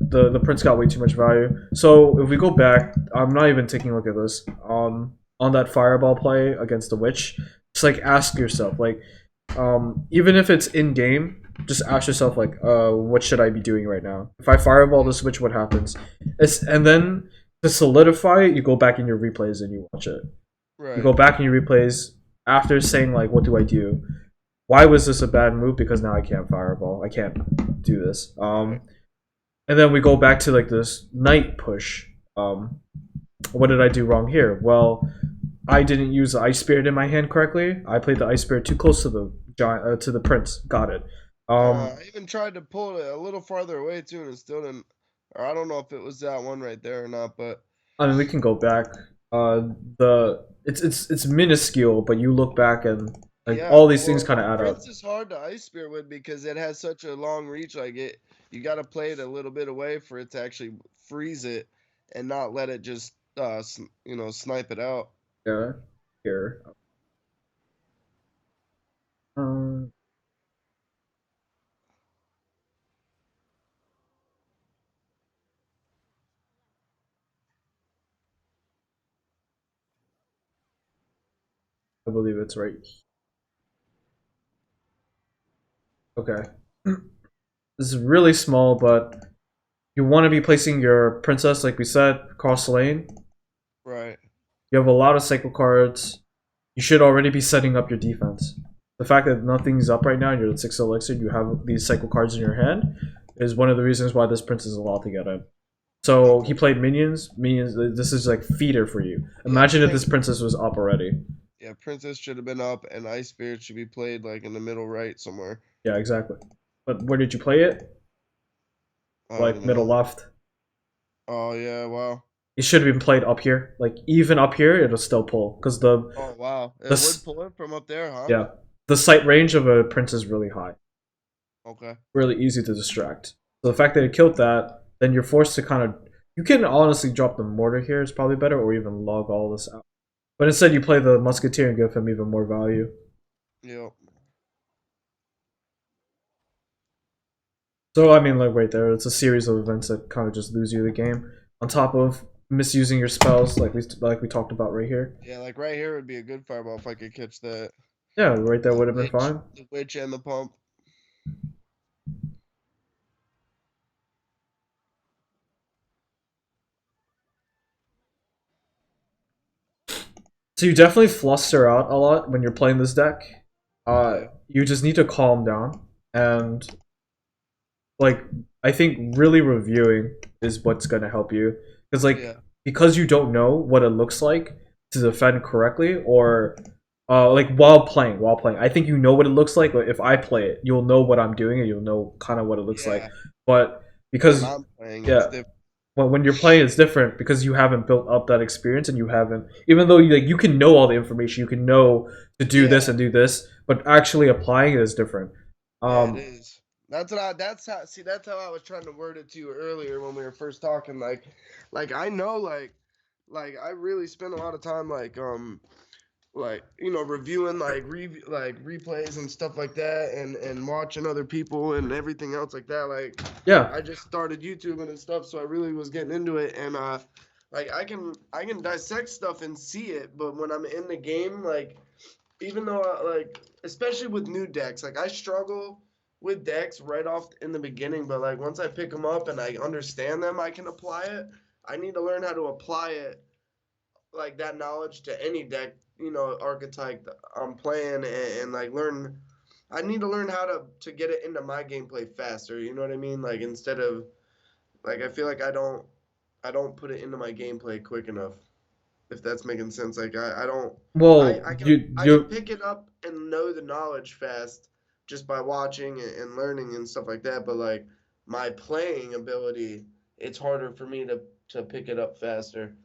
The prince got way too much value. So if we go back, I'm not even taking a look at this. On that fireball play against the witch, just like ask yourself, like, even if it's in game, just ask yourself like, what should I be doing right now? If I fireball this witch, what happens? And then to solidify it, you go back in your replays and you watch it. You right, go back in your replays after saying like, what do I do? Why was this a bad move? Because now I can't fireball. I can't do this. right. And then we go back to like this knight push. What did I do wrong here? Well, I didn't use the ice spirit in my hand correctly. I played the ice spirit too close to the giant to the prince. Got it. I even tried to pull it a little farther away too, and it still didn't. Or I don't know if it was that one right there or not, but I mean, we can go back. The it's minuscule, but you look back and like yeah. all these things Well, kind of add up. Prince is hard to ice spear with because it has such a long reach. Like you got to play it a little bit away for it to actually freeze it, and not let it just snipe it out. Yeah. Here. Um, I believe it's right. Okay. This is really small, but you want to be placing your princess, like we said, across the lane. Right. You have a lot of cycle cards. You should already be setting up your defense. The fact that nothing's up right now and you're at 6 elixir, you have these cycle cards in your hand, is one of the reasons why this prince is allowed to get in. So he Okay. played minions. Minions. This is like feeder for you. Yeah, I Imagine if this think princess was up already. yeah, Princess should have been up, and Ice Spirit should be played like in the middle right somewhere. Yeah, exactly. But where did you play it? I don't Like even middle know. left. Oh yeah, wow. It should have been played up here. Like even up here, it'll still pull because Oh wow. It would the pull it from up there, huh? yeah, the sight range of a prince is really high, Okay. really easy to distract. So the fact that it killed that, then you're forced to kind of. You can honestly drop the mortar here is probably better, or even log all this out. But instead, you play the musketeer and give him even more value. Yep. So I mean, like right there, it's a series of events that kind of just lose you the game. On top of misusing your spells, like we talked about right here. Yeah, like right here would be a good fireball if I could catch that. Yeah, right there would have been fine. The witch and the pump. So you definitely fluster out a lot when you're playing this deck. Yeah. You just need to calm down and like I think really reviewing is what's gonna help you because Yeah. because you don't know what it looks like to defend correctly or like while playing I think you know what it looks like. But if I play it, you'll know what I'm doing and you'll know kind of what it looks like. Yeah. But When because I'm playing, it's yeah, different. when you're playing it's different because you haven't built up that experience and you haven't even though you can know all the information you can know to do this Yeah. and do this but actually applying it is different. Yeah, it um is. That's how see that's how I was trying to word it to you earlier when we were first talking. Like I know like I really spend a lot of time like reviewing like replays and stuff like that and watching other people and everything else like that. Like yeah. I just started YouTubing and stuff, so I really was getting into it and like I can dissect stuff and see it, but when I'm in the game, like even though like especially with new decks, like I struggle with decks right off in the beginning, but like once I pick them up and I understand them, I can apply it. I need to learn how to apply it like that knowledge to any deck, archetype that I'm playing and like learn. I need to learn how to get it into my gameplay faster. You know what I mean? Like instead of like I feel like I don't put it into my gameplay quick enough. If that's making sense, like I don't I, Well, I can you I can you pick it up and know the knowledge fast just by watching and learning and stuff like that. But like my playing ability, it's harder for me to pick it up faster.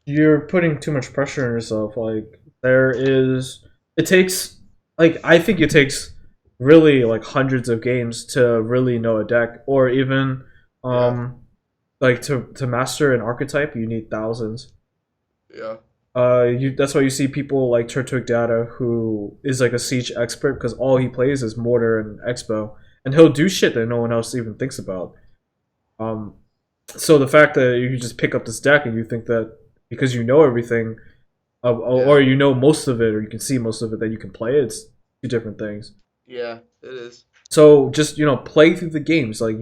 you're putting too much pressure on yourself. Like there is, it takes I think it takes really like hundreds of games to really know a deck, or even Yeah, like to master an archetype, you need thousands. yeah, You that's why you see people like Turtuk Data, who is like a siege expert because all he plays is Mortar and Expo, and he'll do shit that no one else even thinks about. Um, so the fact that you just pick up this deck and you think that because you know everything, yeah, or you know most of it, or you can see most of it, that you can play it, it's two different things. yeah. It is. So just play through the games. Like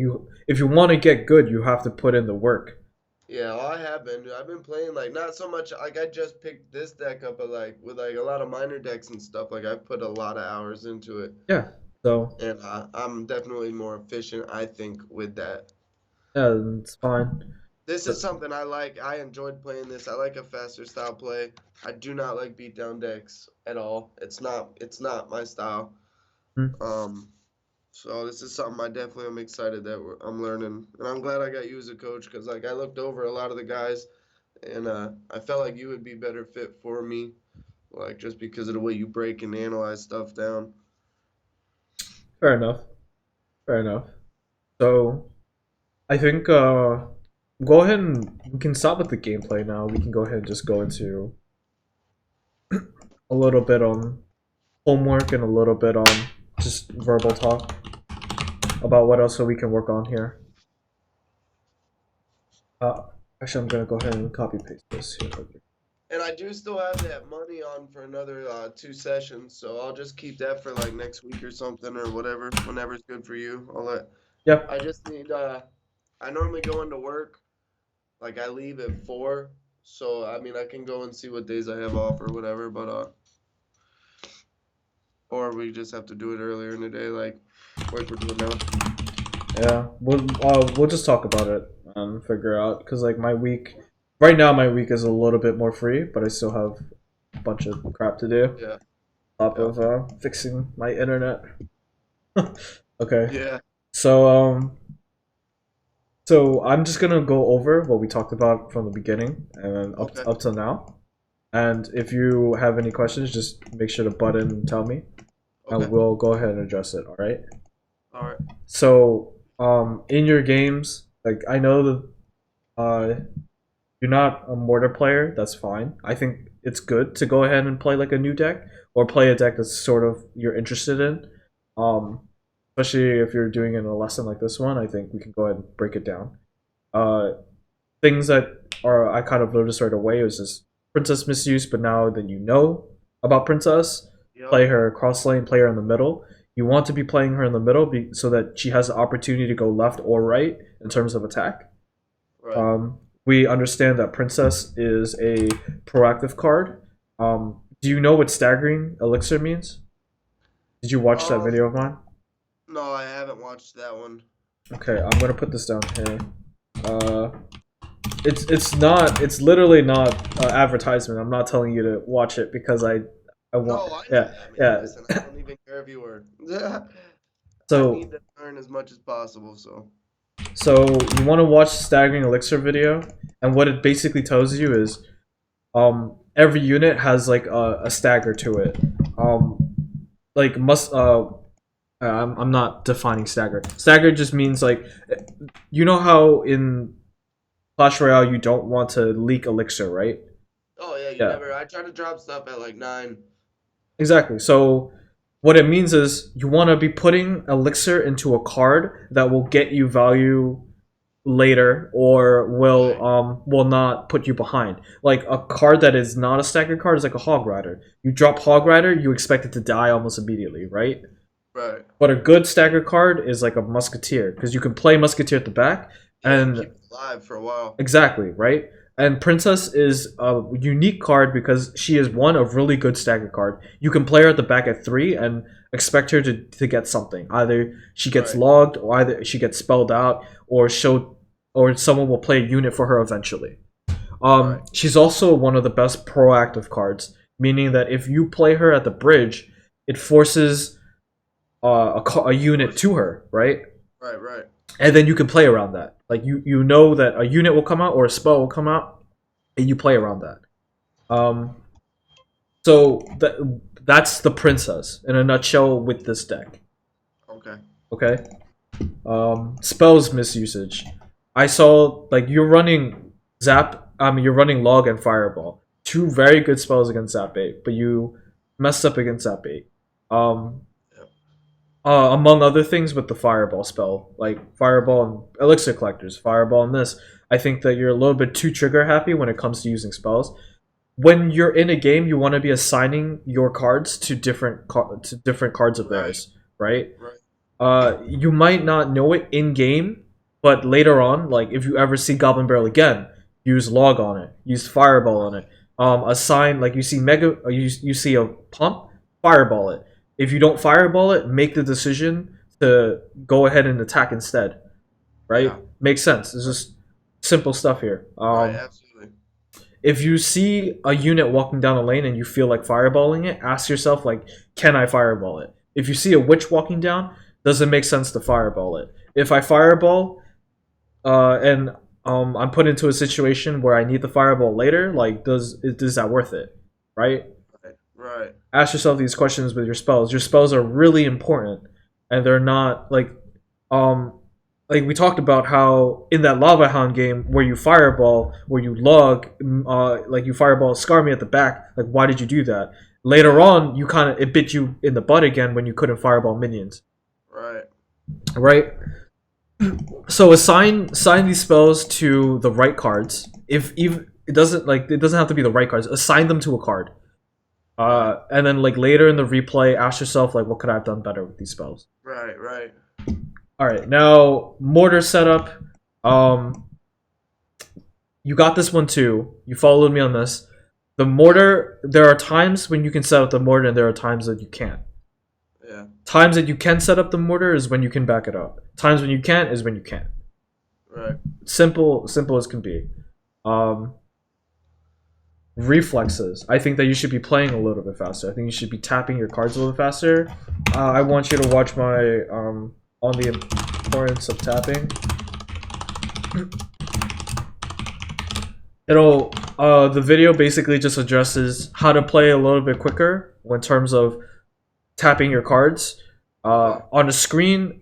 if you want to get good, you have to put in the work. Yeah, well, I have been. I've been playing like not so much like I just picked this deck up, but like with like a lot of minor decks and stuff. Like I've put a lot of hours into it, Yeah. So and I'm definitely more efficient. I think with that. yeah, it's fine. This is something I like. I enjoyed playing this. I like a faster style play. I do not like beatdown decks at all. It's not my style. Hmm. Um, so this is something I definitely am excited that I'm learning, and I'm glad I got you as a coach because like I looked over a lot of the guys, and I felt like you would be better fit for me, like just because of the way you break and analyze stuff down. Fair enough. Fair enough. So I think go ahead and we can stop with the gameplay now. We can go ahead and just go into a little bit on homework and a little bit on just verbal talk about what else so we can work on here. Uh, Actually, I'm gonna go ahead and copy paste this here. And I do still have that money on for another 2 sessions, so I'll just keep that for like next week or something or whatever, whenever's good for you. I'll let. Yeah. I just need. I normally go into work, like I leave at 4, so I mean I can go and see what days I have off or whatever, but or we just have to do it earlier in the day, like we're doing now. Yeah, we'll just talk about it and figure out because like my week right now my week is a little bit more free, but I still have a bunch of crap to do. Yeah. On top Yeah. of fixing my internet. Okay, Yeah. so so I'm just gonna go over what we talked about from the beginning and Okay. up till now. And if you have any questions, just make sure to butt in and tell me, Okay. and we'll go ahead and address it. All right. All right. So in your games, like I know that you're not a Mortar player, that's fine. I think it's good to go ahead and play like a new deck or play a deck that's sort of you're interested in. Um, Especially if you're doing it in a lesson like this one, I think we can go ahead and break it down. Uh, Things that are I kind of noticed right away was this princess misuse, but now that you know about princess, Yep. play her cross lane, play her in the middle. You want to be playing her in the middle so that she has the opportunity to go left or right in terms of attack. Right. We understand that Princess is a proactive card. Do you know what staggering elixir means? Did you watch that Um. video of mine? No, I haven't watched that one. Okay, I'm gonna put this down here. Uh, it's literally not advertisement. I'm not telling you to watch it because I want No, I know yeah that, man. yeah. Listen, I don't even care if you were. I So need to learn as much as possible, so. so you want to watch staggering elixir video, and what it basically tells you is every unit has like a stagger to it. Um, like must I'm not defining stagger. Stagger just means like you know how in Clash Royale you don't want to leak elixir, right? Oh, yeah, you Yeah, never. I try to drop stuff at like 9. exactly. So what it means is you want to be putting elixir into a card that will get you value later or Right. will not put you behind. Like a card that is not a staggered card is like a Hog Rider. You drop Hog Rider, you expect it to die almost immediately, right? Right. But a good stagger card is like a musketeer because you can play musketeer at the back Yeah, and and keep it alive for a while. exactly right. And Princess is a unique card because she is one a really good stagger card. You can play her at the back at 3 and expect her to get something. Either she gets Right. logged, or either she gets spelled out, or show, or someone will play a unit for her eventually. Right. She's also one of the best proactive cards, meaning that if you play her at the bridge, it forces a unit to her, right? Right. Right. And then you can play around that. Like you know that a unit will come out or a spell will come out, and you play around that. Um, so that's the princess in a nutshell with this deck. Okay. Okay. Spells misusage. I saw like you're running zap. You're running log and fireball. Two very good spells against zap bait, but you messed up against zap bait. Um, Yep. Among other things with the fireball spell, like fireball and elixir collectors, fireball and this. I think that you're a little bit too trigger happy when it comes to using spells. When you're in a game, you want to be assigning your cards to different cards of Right. theirs, right? Right. You might not know it in game, but later on, like if you ever see Goblin Barrel again, use log on it, use fireball on it. Assign like you see mega, you see a pump, fireball it. If you don't fireball it, make the decision to go ahead and attack instead. Right? Yeah. Makes sense. It's just simple stuff here. Right. Absolutely. If you see a unit walking down a lane and you feel like fireballing it, ask yourself like, can I fireball it? If you see a witch walking down, does it make sense to fireball it? If I fireball, and I'm put into a situation where I need the fireball later, like is that worth it? Right? Right. Right. Ask yourself these questions with your spells. Your spells are really important, and they're not like um like we talked about how in that Lavaloon game where you fireball, where you lug, like you fireball scar me at the back. Like, why did you do that? Later Yeah. on, you kind of it bit you in the butt again when you couldn't fireball minions, Right. right? So assign these spells to the right cards. If even it doesn't have to be the right cards. Assign them to a card. Right. And then like later in the replay, ask yourself like, what could I have done better with these spells? Right. Right. All right, now mortar setup. Um, you got this one too. You followed me on this. The Yeah. mortar. There are times when you can set up the mortar, and there are times that you can't. Yeah. Times that you can set up the mortar is when you can back it up. Times when you can't is when you can't. Right. Simple as can be. Um, reflexes. I think that you should be playing a little bit faster. I think you should be tapping your cards a little faster. I want you to watch my on the importance of tapping. It'll the video basically just addresses how to play a little bit quicker in terms of tapping your cards Okay. on a screen.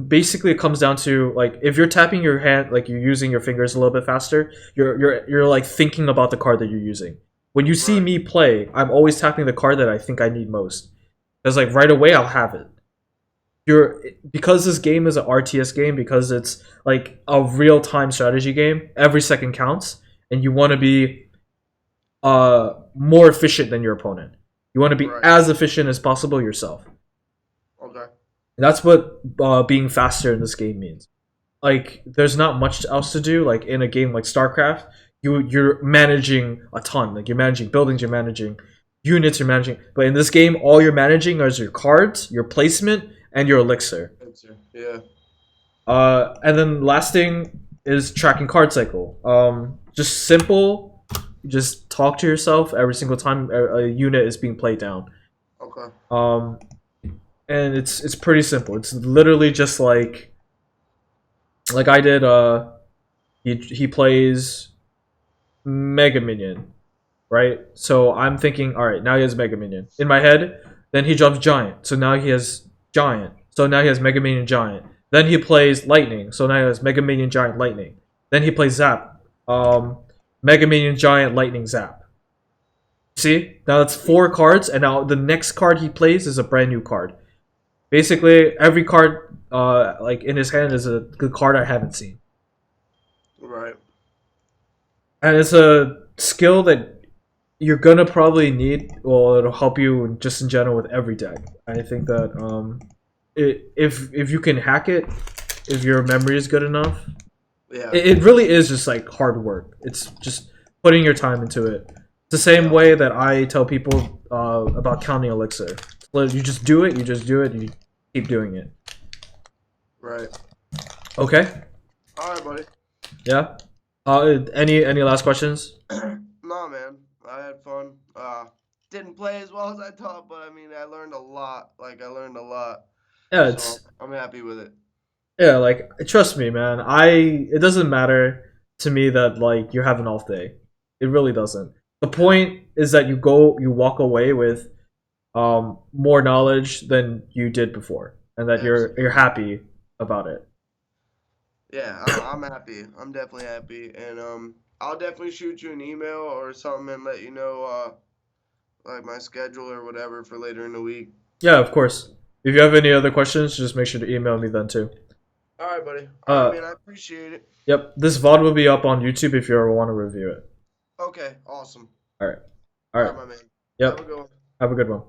Basically, it comes down to like if you're tapping your hand, like you're using your fingers a little bit faster. You're like thinking about the card that you're using. When you see Right. me play, I'm always tapping the card that I think I need most. Because like right away I'll have it. You're because this game is an RTS game, because it's like a real time strategy game. Every second counts, and you want to be more efficient than your opponent. You want to be Right. as efficient as possible yourself. Okay. That's what being faster in this game means. Like, there's not much else to do. Like in a game like StarCraft, you're managing a ton. Like you're managing buildings, you're managing units, you're managing. But in this game, all you're managing is your cards, your placement, and your elixir. Answer. Yeah. And then last thing is tracking card cycle. Just simple. Just talk to yourself every single time a unit is being played down. Okay. Um, and it's pretty simple. It's literally just like I did. He plays Mega Minion, right? So I'm thinking, all right, now he has Mega Minion in my head. Then he jumps Giant, so now he has Giant. So now he has Mega Minion Giant. Then he plays Lightning, so now he has Mega Minion Giant Lightning. Then he plays Zap, Mega Minion Giant Lightning Zap. See, now that's four cards, and now the next card he plays is a brand new card. Basically, every card like in his hand is a good card I haven't seen, Right. and it's a skill that you're gonna probably need. Well, it'll help you just in general with every deck. I think that if you can hack it, if your memory is good enough, Yeah. it really is just like hard work. It's just putting your time into it. It's the same Yeah. way that I tell people about counting elixir. You just do it. You just do it. You keep doing it. Right. Okay. All right, buddy. Yeah. Any last questions? No, man. I had fun. Didn't play as well as I thought, but I mean, I learned a lot. Like, I learned a lot. Yeah, So it's I'm happy with it. yeah. Like trust me, man. It doesn't matter to me that like you have an off day. It really doesn't. The Yeah. point is that you walk away with more knowledge than you did before, and that you're Absolutely. happy about it. Yeah, I'm happy. I'm definitely happy, and I'll definitely shoot you an email or something and let you know like my schedule or whatever for later in the week. Yeah, of course. If you have any other questions, just make sure to email me then too. All right, buddy. All right, Uh, man. I appreciate it. yep. This VOD will be up on YouTube if you ever want to review it. Okay, awesome. All right. All All right. right, my man. Have a Yep. good one. Have a good one.